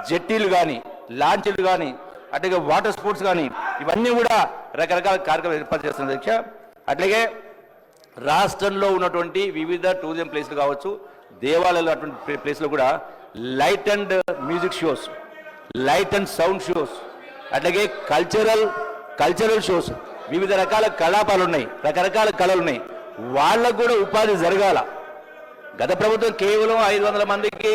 జెట్టీలు కానీ, లాంచీలు కానీ, అట్లాగే వాటర్ స్పోర్ట్స్ కానీ ఇవన్నీ కూడా రకరకాల కార్యక్రమాలు ఏర్పాటు చేస్తాం అధ్యక్ష. అట్లాగే రాష్ట్రంలో ఉన్నటువంటి వివిధ టూరిజం ప్లేస్లు కావచ్చు, దేవాలయాలు అటువంటి ప్లేస్లో కూడా light and music shows, light and sound shows, అట్లాగే కల్చరల్ షోస్, వివిధ రకాల కళాపాలు ఉన్నాయి, రకరకాల కళలు ఉన్నాయి, వాళ్ళకు కూడా ఉపాధి జరగాల. గత ప్రభుత్వం కేవలం 500 మందికి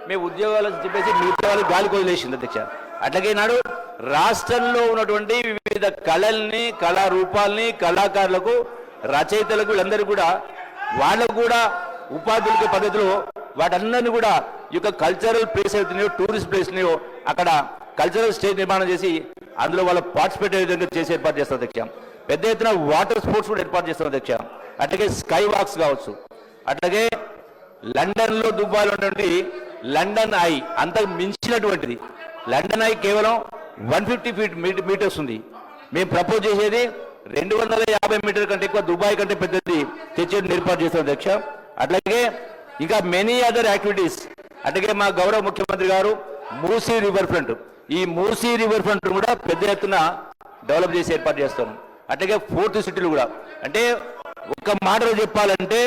మేము ఉద్యోగాలు చెప్పేసి మిగతా వాళ్ళు గాలికి వదిలేసింది అధ్యక్ష. అట్లాగే నాడు రాష్ట్రంలో ఉన్నటువంటి వివిధ కళల్ని, కళారూపాలని, కళాకారులకు, రచయితలకు వీళ్ళందరూ కూడా వాళ్ళకు కూడా ఉపాధులకి పద్ధతిలో వాటందరినీ కూడా ఈ యొక్క కల్చరల్ ప్లేస్ అవుతున్నాయో, టూరిస్ట్ ప్లేస్నియో అక్కడ కల్చరల్ స్టేజ్ నిర్మాణం చేసి అందులో వాళ్ళు పార్టిసిపేట్ అయ్యే విధంగా చేసి ఏర్పాటు చేస్తారు అధ్యక్ష. పెద్ద ఎత్తున వాటర్ స్పోర్ట్స్ కూడా ఏర్పాటు చేస్తారు అధ్యక్ష. అట్లాగే స్కై వాక్స్ కావచ్చు, అట్లాగే లండన్లో దుబాయ్లో ఉన్నటువంటి లండన్ ఐ అంతకు మించినటువంటిది. లండన్ ఐ కేవలం 150 మీటర్స్ ఉంది. మేము ప్రపోజ్ చేసేది 250 మీటర్ల కంటే ఎక్కువ, దుబాయ్ కంటే పెద్దది తెచ్చేది ఏర్పాటు చేస్తాం అధ్యక్ష. అట్లాగే ఇంకా మెనీ అదర్ యాక్టివిటీస్, అట్లాగే మా గౌరవ ముఖ్యమంత్రి గారు మూసీ రివర్ ఫ్రంట్, ఈ మూసీ రివర్ ఫ్రంట్ కూడా పెద్ద ఎత్తున డెవలప్ చేసి ఏర్పాటు చేస్తాం. అట్లాగే 4th సిటీలు కూడా, అంటే ఒక్క మాటలో చెప్పాలంటే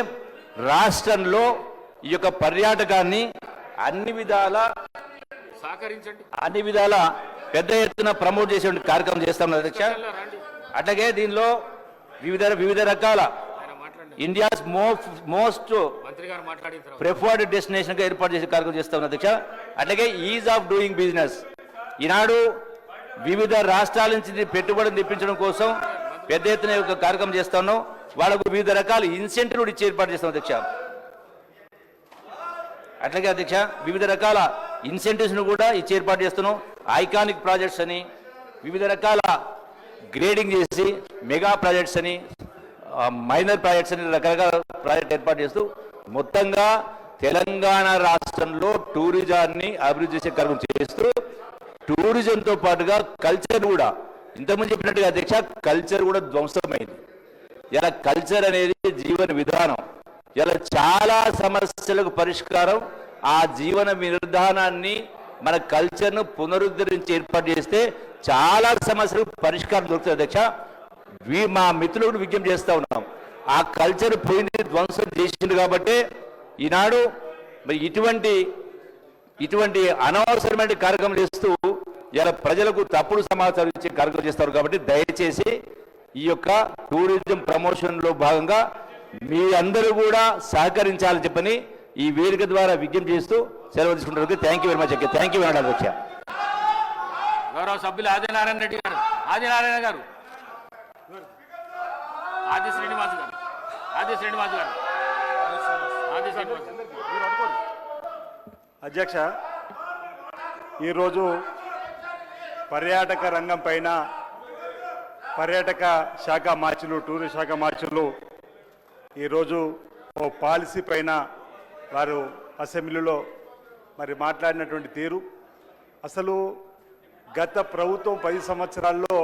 రాష్ట్రంలో ఈ యొక్క పర్యాటకాన్ని అన్ని విధాల పెద్ద ఎత్తున ప్రమోట్ చేసే కార్యక్రమం చేస్తాం అధ్యక్ష. అట్లాగే దీనిలో వివిధ రకాల ఇండియాస్ మోస్ట్ ప్రిఫర్డ్ డెస్టినేషన్ గా ఏర్పాటు చేసే కార్యక్రమం చేస్తాం అధ్యక్ష. అట్లాగే ఈజ్ ఆఫ్ డూయింగ్ బిజినెస్, ఈనాడు వివిధ రాష్ట్రాల నుంచి పెట్టుబడులు తెప్పించడం కోసం పెద్ద ఎత్తున ఒక కార్యక్రమం చేస్తా ఉన్నాం. వాళ్ళకు వివిధ రకాల ఇన్సెంటివ్ ఇచ్చి ఏర్పాటు చేస్తాం అధ్యక్ష. అట్లాగే అధ్యక్ష వివిధ రకాల ఇన్సెంటివ్స్ ను కూడా ఇచ్చి ఏర్పాటు చేస్తున్నాం. ఐకానిక్ ప్రాజెక్ట్స్ అని, వివిధ రకాల గ్రేడింగ్ చేసి మెగా ప్రాజెక్ట్స్ అని, మైనర్ ప్రాజెక్ట్స్ అని రకరకాల ప్రాజెక్ట్ ఏర్పాటు చేస్తూ మొత్తంగా తెలంగాణ రాష్ట్రంలో టూరిజాన్ని అభివృద్ధి చేసే కార్యక్రమం చేస్తూ టూరిజంతో పాటుగా కల్చర్ కూడా, ఇంతకుముందు చెప్పినట్టుగా అధ్యక్ష కల్చర్ కూడా ధ్వంసమైంది. ఇలా కల్చర్ అనేది జీవన విధానం. ఇలా చాలా సమస్యలకు పరిష్కారం ఆ జీవన విధానాన్ని, మన కల్చర్ను పునరుద్ధరించి ఏర్పాటు చేస్తే చాలా సమస్యలకు పరిష్కారం దొరుకుతుంది అధ్యక్ష. మా మిత్రులకు విజ్ఞప్తి చేస్తూ ఉన్నాం. ఆ కల్చర్ పోయింది, ధ్వంసం చేసింది కాబట్టి ఈనాడు ఇటువంటి అనవసరమైన కార్యక్రమం చేస్తూ ఇలా ప్రజలకు తప్పుడు సమాచారం ఇచ్చే కార్యక్రమం చేస్తారు. కాబట్టి దయచేసి ఈ యొక్క టూరిజం ప్రమోషన్లో భాగంగా మీ అందరూ కూడా సహకరించాలని చెప్పని ఈ వేదిక ద్వారా విజ్ఞప్తి చేస్తూ సెలవు తీసుకుంటారు. Thank you very much. Thank you very much అధ్యక్ష. గౌరవ సభ్యులు ఆదినారాయణ రెడ్డి గారు, ఆదినారాయణ గారు, ఆది శ్రీనివాస్ గారు, ఆది శ్రీనివాస్ గారు, ఆది శ్రీనివాస్ అధ్యక్ష, ఈరోజు పర్యాటక రంగం పైన పర్యాటక శాఖ మార్చులు, టూరిస్ట్ శాఖ మార్చులు ఈరోజు ఓ పాలసీ పైన వారు అసెంబ్లీలో మరి మాట్లాడినటువంటి తీరు, అసలు గత ప్రభుత్వం 10 సంవత్సరాల్లో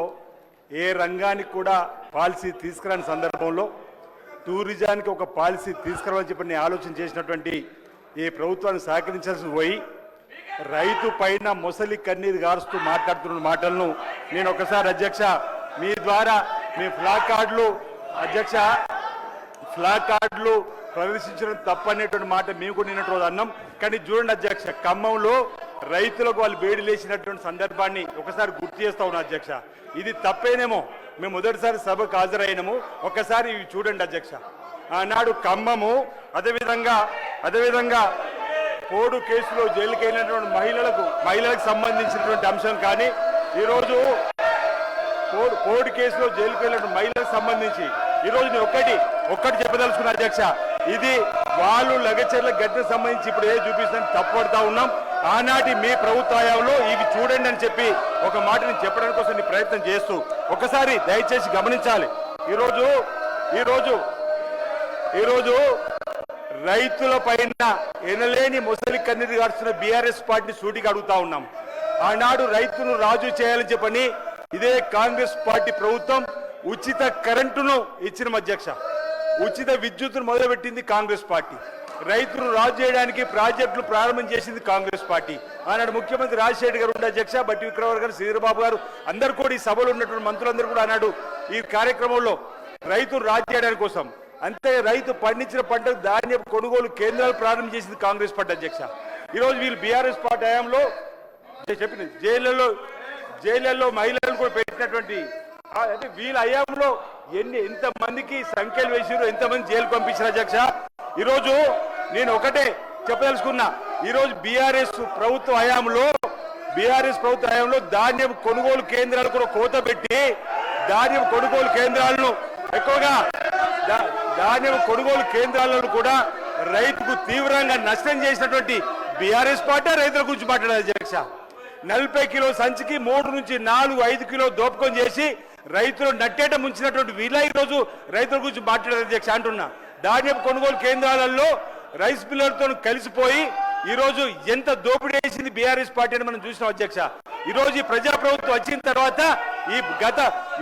ఏ రంగానికి కూడా పాలసీ తీసుకురాని సందర్భంలో టూరిజానికి ఒక పాలసీ తీసుకురావాలని చెప్పి నేను ఆలోచన చేసినటువంటి ఈ ప్రభుత్వాన్ని సహకరించాల్సి పోయి రైతు పైన మొసలి కన్నీరు గారుస్తూ మాట్లాడుతున్న మాటలను నేను ఒకసారి అధ్యక్ష మీ ద్వారా మీ ప్లాకార్డులు అధ్యక్ష ప్లాకార్డులు ప్రదర్శించడం తప్పనేటువంటి మాట మేము కూడా నిన్నటి రోజు అన్నాం. కానీ చూడండి అధ్యక్ష, ఖమ్మంలో రైతులకు వాళ్ళు వేడి లేచినటువంటి సందర్భాన్ని ఒకసారి గుర్తు చేస్తా ఉన్నా అధ్యక్ష. ఇది తప్పేనేమో, మేము మొదటిసారి సభకు హాజరైనము, ఒకసారి ఇవి చూడండి అధ్యక్ష. ఆనాడు ఖమ్మము, అదేవిధంగా పోడు కేసులో జైలుకి వెళ్ళినటువంటి మహిళలకు సంబంధించినటువంటి అంశం కానీ ఈరోజు పోడు కేసులో జైలుకి వెళ్ళినటువంటి మహిళలకు సంబంధించి ఈరోజు నేను ఒక్కటి చెప్పదలుచుకున్నా అధ్యక్ష. ఇది వాళ్ళు లగచర్ల గడ్డకు సంబంధించి ఇప్పుడు ఏ చూపిస్తాను తప్పడుతా ఉన్నాం. ఆనాటి మీ ప్రభుత్వ హయాంలో ఇవి చూడండి అని చెప్పి ఒక మాట నేను చెప్పడానికి కోసం నీ ప్రయత్నం చేస్తూ ఒకసారి దయచేసి గమనించాలి. ఈరోజు రైతుల పైన ఎనలేని ముసలి కన్నీరు గారుస్తున్న బీఆర్ఎస్ పార్టీని సూటిగా అడుగుతా ఉన్నాం. ఆనాడు రైతును రాజు చేయాలని చెప్పని ఇదే కాంగ్రెస్ పార్టీ ప్రభుత్వం ఉచిత కరెంటును ఇచ్చిన అధ్యక్ష, ఉచిత విద్యుత్తును మొదలుపెట్టింది కాంగ్రెస్ పార్టీ. రైతులు రాజు చేయడానికి ప్రాజెక్టులు ప్రారంభం చేసింది కాంగ్రెస్ పార్టీ. ఆనాడు ముఖ్యమంత్రి రాజశేఖర్ గారు ఉండే అధ్యక్ష, బట్టి విక్రమార్క గారు, శ్రీధరబాబు గారు అందరూ కూడా ఈ సభలో ఉన్నటువంటి మంత్రులందరూ కూడా ఆనాడు ఈ కార్యక్రమంలో రైతులు రాజు చేయడానికి కోసం, అంతే రైతు పండించిన పంటకు ధాన్యం కొనుగోలు కేంద్రాలు ప్రారంభం చేసింది కాంగ్రెస్ పార్టీ అధ్యక్ష. ఈరోజు వీళ్ళు బీఆర్ఎస్ పార్టీ హయాంలో చెప్పిన జైళ్లలో మహిళలను కూడా పెట్టినటువంటి అంటే వీళ్ళ హయాంలో ఎంతమందికి సంఖ్యలు వేసారు, ఎంతమంది జైలు పంపించారు అధ్యక్ష. ఈరోజు నేను ఒకటే చెప్పదలుచుకున్నా, ఈరోజు బీఆర్ఎస్ ప్రభుత్వ హయాంలో ధాన్యం కొనుగోలు కేంద్రాలు కూడా కోత పెట్టి ధాన్యం కొనుగోలు కేంద్రాలను ఎక్కువగా ధాన్యం కొనుగోలు కేంద్రాలను కూడా రైతుకు తీవ్రంగా నష్టం చేసినటువంటి బీఆర్ఎస్ పార్టీ రైతుల గురించి మాట్లాడారు అధ్యక్ష. 40 కిలో సంచికి 3 నుంచి 4, 5 కిలో దోపకం చేసి రైతులు నట్టేట ముంచినటువంటి వీళ్ళ ఈరోజు రైతుల గురించి మాట్లాడారు అధ్యక్ష అంటున్నా. ధాన్యం కొనుగోలు కేంద్రాలలో రైస్ మిల్లర్తో కలిసిపోయి ఈరోజు ఎంత దోపిడీ చేసింది బీఆర్ఎస్ పార్టీ అని మనం చూసినాం అధ్యక్ష. ఈరోజు ఈ ప్రజాప్రభుత్వం వచ్చిన తర్వాత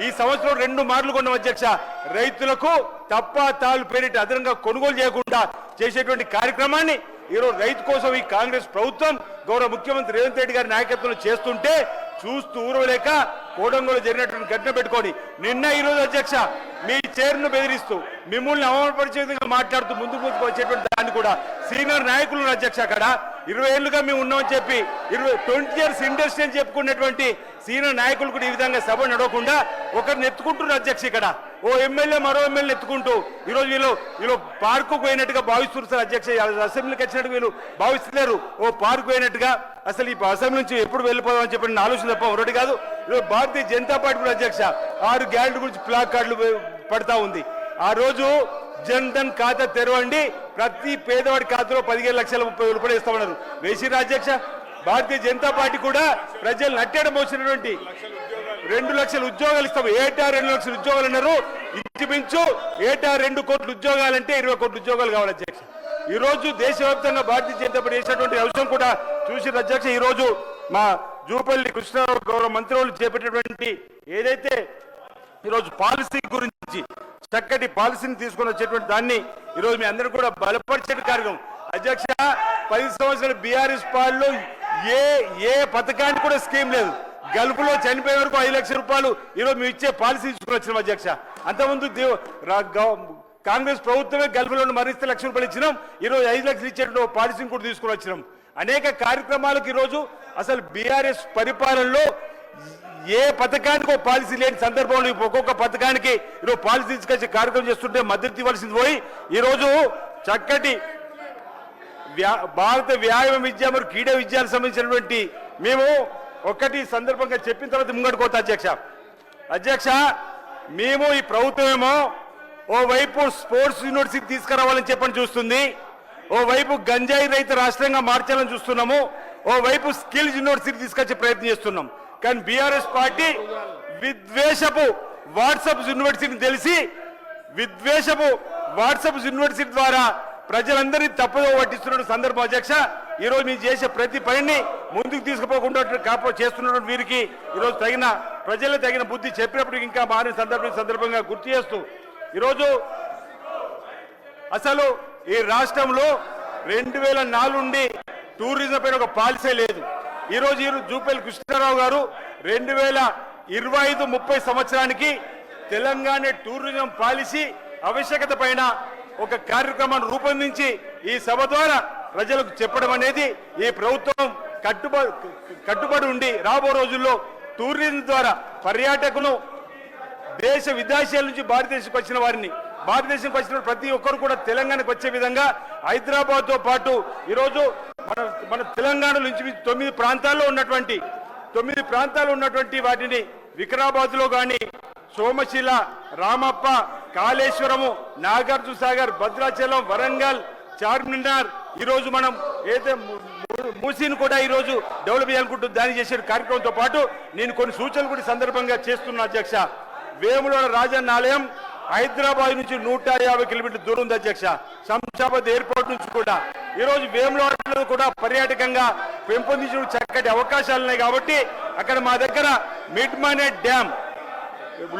ఈ సంవత్సరం 2 మార్లు కొన్నాం అధ్యక్ష. రైతులకు తప్ప తాళ్ళు పేరిట అదనంగా కొనుగోలు చేయకుండా చేసేటువంటి కార్యక్రమాన్ని ఈరోజు రైతు కోసం ఈ కాంగ్రెస్ ప్రభుత్వం గౌరవ ముఖ్యమంత్రి రేవంత్ రెడ్డి గారి నాయకత్వంలో చేస్తుంటే చూస్తూ ఊరవలేక కోడంగోలు జరిగినటువంటి ఘటన పెట్టుకొని నిన్న ఈరోజు అధ్యక్ష మీ చైర్ను బెదిరిస్తూ మిమ్మల్ని అవమానపరిచే విధంగా మాట్లాడుతూ ముందుకు వచ్చేటువంటి దాన్ని కూడా సీనియర్ నాయకులు అధ్యక్ష అక్కడ 20 ఏళ్లుగా మేము ఉన్నామని చెప్పి 20 years ఇండస్ట్రీ అని చెప్పుకున్నటువంటి సీనియర్ నాయకులు కూడా ఈ విధంగా సభ నడవకుండా ఒకరిని ఎత్తుకుంటున్నారు అధ్యక్ష. ఇక్కడ ఓ ఎమ్మెల్యే మరో ఎమ్మెల్యే ఎత్తుకుంటూ ఈరోజు వీళ్ళు పార్కు పోయినట్టుగా భావిస్తున్నారు సార్ అధ్యక్ష. అసెంబ్లీకి వచ్చినట్టు వీళ్ళు భావిస్తున్నారు ఓ పార్కు పోయినట్టుగా. అసలు ఈ అసెంబ్లీ నుంచి ఎప్పుడు వెళ్ళిపోదామని చెప్పి ఆలోచన తప్ప ఒకటి కాదు. ఈరోజు భారతీయ జనతా పార్టీ కూడా అధ్యక్ష 6 గ్యారెంటీ గురించి ప్లాక్ కార్డులు పడతా ఉంది. ఆ రోజు జన్ ధన్ ఖాతా తెరవండి, ప్రతి పేదవాడి ఖాతాలో 15,30,000 ఇస్తామన్నారు. వేసిరా అధ్యక్ష. భారతీయ జనతా పార్టీ కూడా ప్రజలు నట్టేయడం వచ్చినటువంటి 2 లక్షల ఉద్యోగాలు ఇస్తాము, ఏటా 2 లక్షల ఉద్యోగాలు అన్నారు. ఇంచుమించు ఏటా 2 కోట్ల ఉద్యోగాలంటే 20 కోట్ల ఉద్యోగాలు కావాలి అధ్యక్ష. ఈ రోజు దేశవ్యాప్తంగా భారతీయ జనతా పార్టీ చేసినటువంటి అంశం కూడా చూసిన అధ్యక్ష. ఈ రోజు మా జూపల్లి కృష్ణారావు గౌరవ మంత్రులు చేపట్టినటువంటి ఏదైతే ఈరోజు పాలసీ గురించి చక్కటి పాలసీని తీసుకొని వచ్చేటువంటి దాన్ని ఈరోజు మీ అందరూ కూడా బలపరిచే కార్యక్రమం అధ్యక్ష. 10 సంవత్సరాల బీఆర్ఎస్ పార్టీలో ఏ పథకానికి కూడా స్కీమ్ లేదు. గల్ఫ్లో చనిపోయే వరకు 5 లక్షల రూపాయలు ఈరోజు మేము ఇచ్చే పాలసీ తీసుకుని వచ్చినాం అధ్యక్ష. అంతకుముందు కాంగ్రెస్ ప్రభుత్వమే గల్ఫ్లో మరిస్తే 1 లక్ష రూపాయలు ఇచ్చినాం. ఈరోజు 5 లక్షలు ఇచ్చేటువంటి పాలసీని కూడా తీసుకుని వచ్చినాం. అనేక కార్యక్రమాలకు ఈరోజు అసలు బీఆర్ఎస్ పరిపాలనలో ఏ పథకానికి ఒక పాలసీ లేని సందర్భంలో ఒక్కొక్క పథకానికి ఈరోజు పాలసీ తీసుకొచ్చే కార్యక్రమం చేస్తుంటే మద్దతు ఇవ్వాల్సింది పోయి ఈరోజు చక్కటి భారత వ్యాయామ విద్య మరియు క్రీడా విద్యకు సంబంధించినటువంటి మేము ఒక్కటి సందర్భంగా చెప్పిన తర్వాత ముంగడుకోతా అధ్యక్ష మేము ఈ ప్రభుత్వమేమో ఓవైపు స్పోర్ట్స్ యూనివర్సిటీ తీసుకురావాలని చెప్పని చూస్తుంది, ఓవైపు గంజాయి రహిత రాష్ట్రంగా మార్చాలని చూస్తున్నాము, ఓవైపు స్కిల్స్ యూనివర్సిటీ తీసుకొచ్చే ప్రయత్నం చేస్తున్నాం. కానీ బీఆర్ఎస్ పార్టీ విద్వేషపు వాట్సాప్ యూనివర్సిటీని తెలిసి విద్వేషపు వాట్సాప్ యూనివర్సిటీ ద్వారా ప్రజలందరినీ తప్పుదో పట్టిస్తున్న సందర్భం అధ్యక్ష. ఈరోజు మీరు చేసే ప్రతి పనిని ముందుకు తీసుకుపోకుండా చేస్తున్నటువంటి వీరికి ఈరోజు ప్రజలకు తగిన బుద్ధి చెప్పినప్పుడు ఇంకా మారిన సందర్భంగా గుర్తు చేస్తూ ఈరోజు అసలు ఈ రాష్ట్రంలో 2004 నుండి టూరిజం పైన ఒక పాలసీ లేదు. ఈరోజు జూపల్లి కృష్ణారావు గారు 2025-30 సంవత్సరానికి తెలంగాణ టూరిజం పాలసీ ఆవశ్యకత పైన ఒక కార్యక్రమాన్ని రూపొందించి ఈ సభ ద్వారా ప్రజలకు చెప్పడం అనేది ఈ ప్రభుత్వం కట్టుబడి ఉండి రాబో రోజుల్లో టూరిజం ద్వారా పర్యాటకులు దేశ విదేశాల నుంచి భారతదేశంకి వచ్చిన వారిని భారతదేశంకి వచ్చిన ప్రతి ఒక్కరు కూడా తెలంగాణకు వచ్చే విధంగా హైదరాబాద్తో పాటు ఈరోజు మన తెలంగాణ నుంచి 9 ప్రాంతాల్లో ఉన్నటువంటి వాటిని వికారాబాద్లో కానీ సోమశిల, రామప్ప, కాళేశ్వరము, నాగార్జున సాగర్, భద్రాచలం, వరంగల్, చార్మినార్ ఈరోజు మనం ఏదైతే మూసీని కూడా ఈరోజు డెవలప్ చేయాలనుకుంటూ దాని చేసే కార్యక్రమంతో పాటు నేను కొన్ని సూచనలు కూడా సందర్భంగా చేస్తున్నా అధ్యక్ష. వేములవాడ రాజన్న ఆలయం హైదరాబాద్ నుంచి 150 కిలోమీటర్ల దూరం ఉంది అధ్యక్ష. శంషాబాద్ ఎయిర్పోర్ట్ నుంచి కూడా ఈరోజు వేములవాడలో కూడా పర్యాటకంగా పెంపొందించిన చక్కటి అవకాశాలు ఉన్నాయి. కాబట్టి అక్కడ మా దగ్గర mid Manair dam,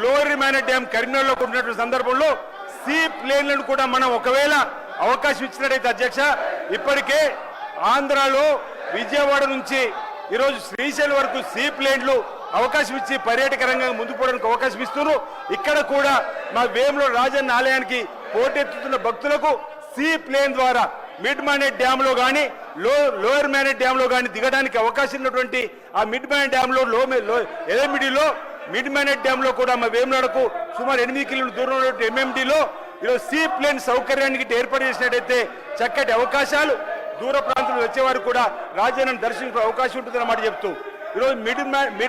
lower Manair dam కరీంనగర్లో ఉన్నటువంటి సందర్భంలో సీ ప్లేన్లను కూడా మనం ఒకవేళ అవకాశం ఇచ్చినట్టయితే అధ్యక్ష ఇప్పటికే ఆంధ్రాలో విజయవాడ నుంచి ఈరోజు శ్రీశైలం వరకు సీ ప్లేన్లు అవకాశం ఇచ్చి పర్యాటక రంగంగా ముందుకు పోవడానికి అవకాశం ఇస్తున్నారు. ఇక్కడ కూడా మా వేములవాడ రాజన్న ఆలయానికి పోటెత్తుతున్న భక్తులకు సీ ప్లేన్ ద్వారా మిడ్ మానేట్ డ్యామ్ లో కానీ లోయర్ మానేట్ డ్యామ్ లో కానీ దిగడానికి అవకాశం ఉన్నటువంటి ఆ మిడ్ మానేట్ డ్యామ్ లో ఎల్ఎండిలో మిడ్ మానేట్ డ్యామ్ లో కూడా మా వేములవాడకు సుమారు 8 కిలోమీటర్ల దూరంలో ఉన్నటువంటి ఎంఎండిలో ఈరోజు సీ ప్లేన్ సౌకర్యానికి ఏర్పాటు చేసినట్టయితే చక్కటి అవకాశాలు దూర ప్రాంతంలో వచ్చేవారు కూడా రాజన్నను దర్శించే అవకాశం ఉంటుందన్నమాట చెప్తూ ఈరోజు మిడ్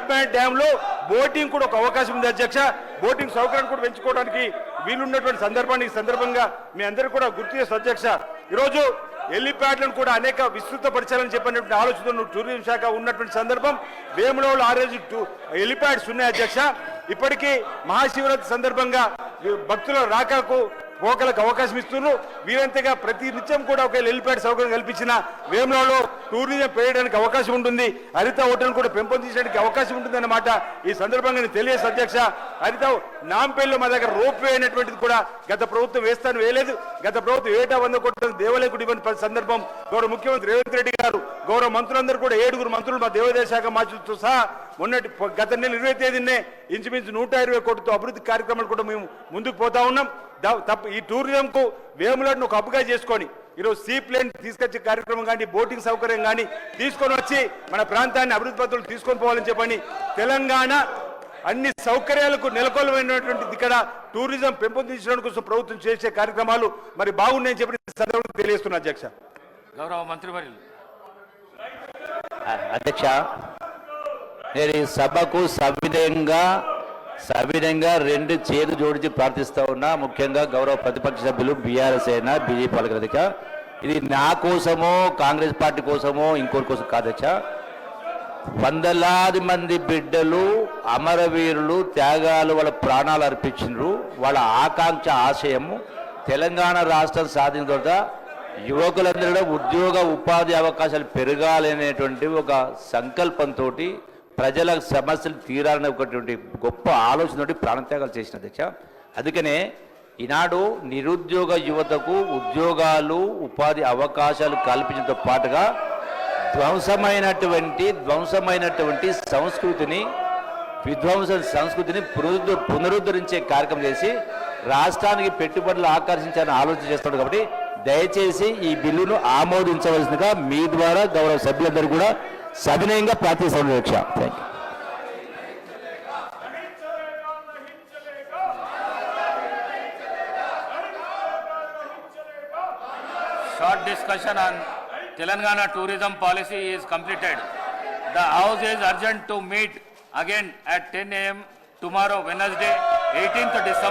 మానేట్ డ్యామ్ లో బోటింగ్ కూడా ఒక అవకాశం ఉంది అధ్యక్ష. బోటింగ్ సౌకర్యాన్ని కూడా పెంచుకోవడానికి వీలున్నటువంటి సందర్భంగా మీ అందరూ కూడా గుర్తు చేస్తూ అధ్యక్ష ఈరోజు హెలిప్యాడ్లను కూడా అనేక విస్తృతపరచాలని చెప్పినటువంటి ఆలోచన టూరిజం శాఖ ఉన్నటువంటి సందర్భం వేములవాడలో 6 హెలిప్యాడ్స్ ఉన్నాయి అధ్యక్ష. ఇప్పటికీ మహాశివరాత్రి సందర్భంగా భక్తుల రాకకు పోకలకు అవకాశం ఇస్తున్నారు. వీరంతగా ప్రతి నిత్యం కూడా ఒక హెలిప్యాడ్ సౌకర్యం కల్పించిన వేములవాడలో టూరిజం పెరగడానికి అవకాశం ఉంటుంది. హరిత హోటల్ కూడా పెంపొందించడానికి అవకాశం ఉంటుంది అన్నమాట ఈ సందర్భంగా నేను తెలియజేసి అధ్యక్ష. హరిత నాంపేల్లో మా దగ్గర రోప్ వే అనేటువంటిది కూడా గత ప్రభుత్వం వేయలేదు. గత ప్రభుత్వం ఏటా 100 కోట్ల దేవాలయ గుడి ఇవ్వని సందర్భం గౌరవ ముఖ్యమంత్రి రేవంత్ రెడ్డి గారు గౌరవ మంత్రులందరూ కూడా 7 మంత్రులు మా దేవాదాయ శాఖ మంత్రులతో సహా గత నెల 20వ తేదీనే ఇంచుమించు 120 కోట్లతో అభివృద్ధి కార్యక్రమాలు కూడా మేము ముందుకు పోతా ఉన్నాం. ఈ టూరిజంకు వేములవాడను ఒక హబ్గా చేసుకొని ఈరోజు సీ ప్లేన్ తీసుకొచ్చే కార్యక్రమం కానీ బోటింగ్ సౌకర్యం కానీ తీసుకొని వచ్చి మన ప్రాంతాన్ని అభివృద్ధి పద్ధతులు తీసుకొని పోవాలని చెప్పని తెలంగాణ అన్ని సౌకర్యాలకు నెలకొల్పైనటువంటి ఇక్కడ టూరిజం పెంపొందించడానికి కోసం ప్రభుత్వం చేసే కార్యక్రమాలు మరి బాగున్నాయని చెప్పి సందర్భంగా తెలియజేస్తున్నా అధ్యక్ష. గౌరవ మంత్రివర్యులు అధ్యక్ష నేను ఈ సభకు సవినయంగా 2 చేతులు జోడించి ప్రార్థిస్తా ఉన్నా. ముఖ్యంగా గౌరవ ప్రతిపక్ష సభ్యులు బీఆర్ఎస్ అయినా బీజేపీ వాళ్ళకి అధ్యక్ష ఇది నా కోసమో కాంగ్రెస్ పార్టీ కోసమో ఇంకోటి కోసం కాదధ్యక్ష. వందలాది మంది బిడ్డలు అమరవీరులు త్యాగాలు వాళ్ళ ప్రాణాలు అర్పించారు. వాళ్ళ ఆకాంక్ష ఆశయము తెలంగాణ రాష్ట్రం సాధించిన తర్వాత యువకులందరూ ఉద్యోగ ఉపాధి అవకాశాలు పెరగాలనేటువంటి ఒక సంకల్పంతో ప్రజల సమస్యలు తీరాలనే ఒకటి గొప్ప ఆలోచనతోటి ప్రాణత్యాగాలు చేసిన అధ్యక్ష. అందుకనే ఈనాడు నిరుద్యోగ యువతకు ఉద్యోగాలు ఉపాధి అవకాశాలు కల్పించడంతో పాటుగా ధ్వంసమైనటువంటి సంస్కృతిని పునరుద్ధరించే కార్యక్రమం చేసి రాష్ట్రానికి పెట్టుబడులు ఆకర్షించాలని ఆలోచన చేస్తున్నాడు. కాబట్టి దయచేసి ఈ బిల్లును ఆమోదించవలసిందిగా మీ ద్వారా గౌరవ సభ్యులందరూ కూడా సవినయంగా ప్రార్థిస్తున్నాను అధ్యక్ష. Thank you. short discussion on Telangana tourism policy is completed. The House is urgent to meet again at 10 a.m. tomorrow, Wednesday, 18th December.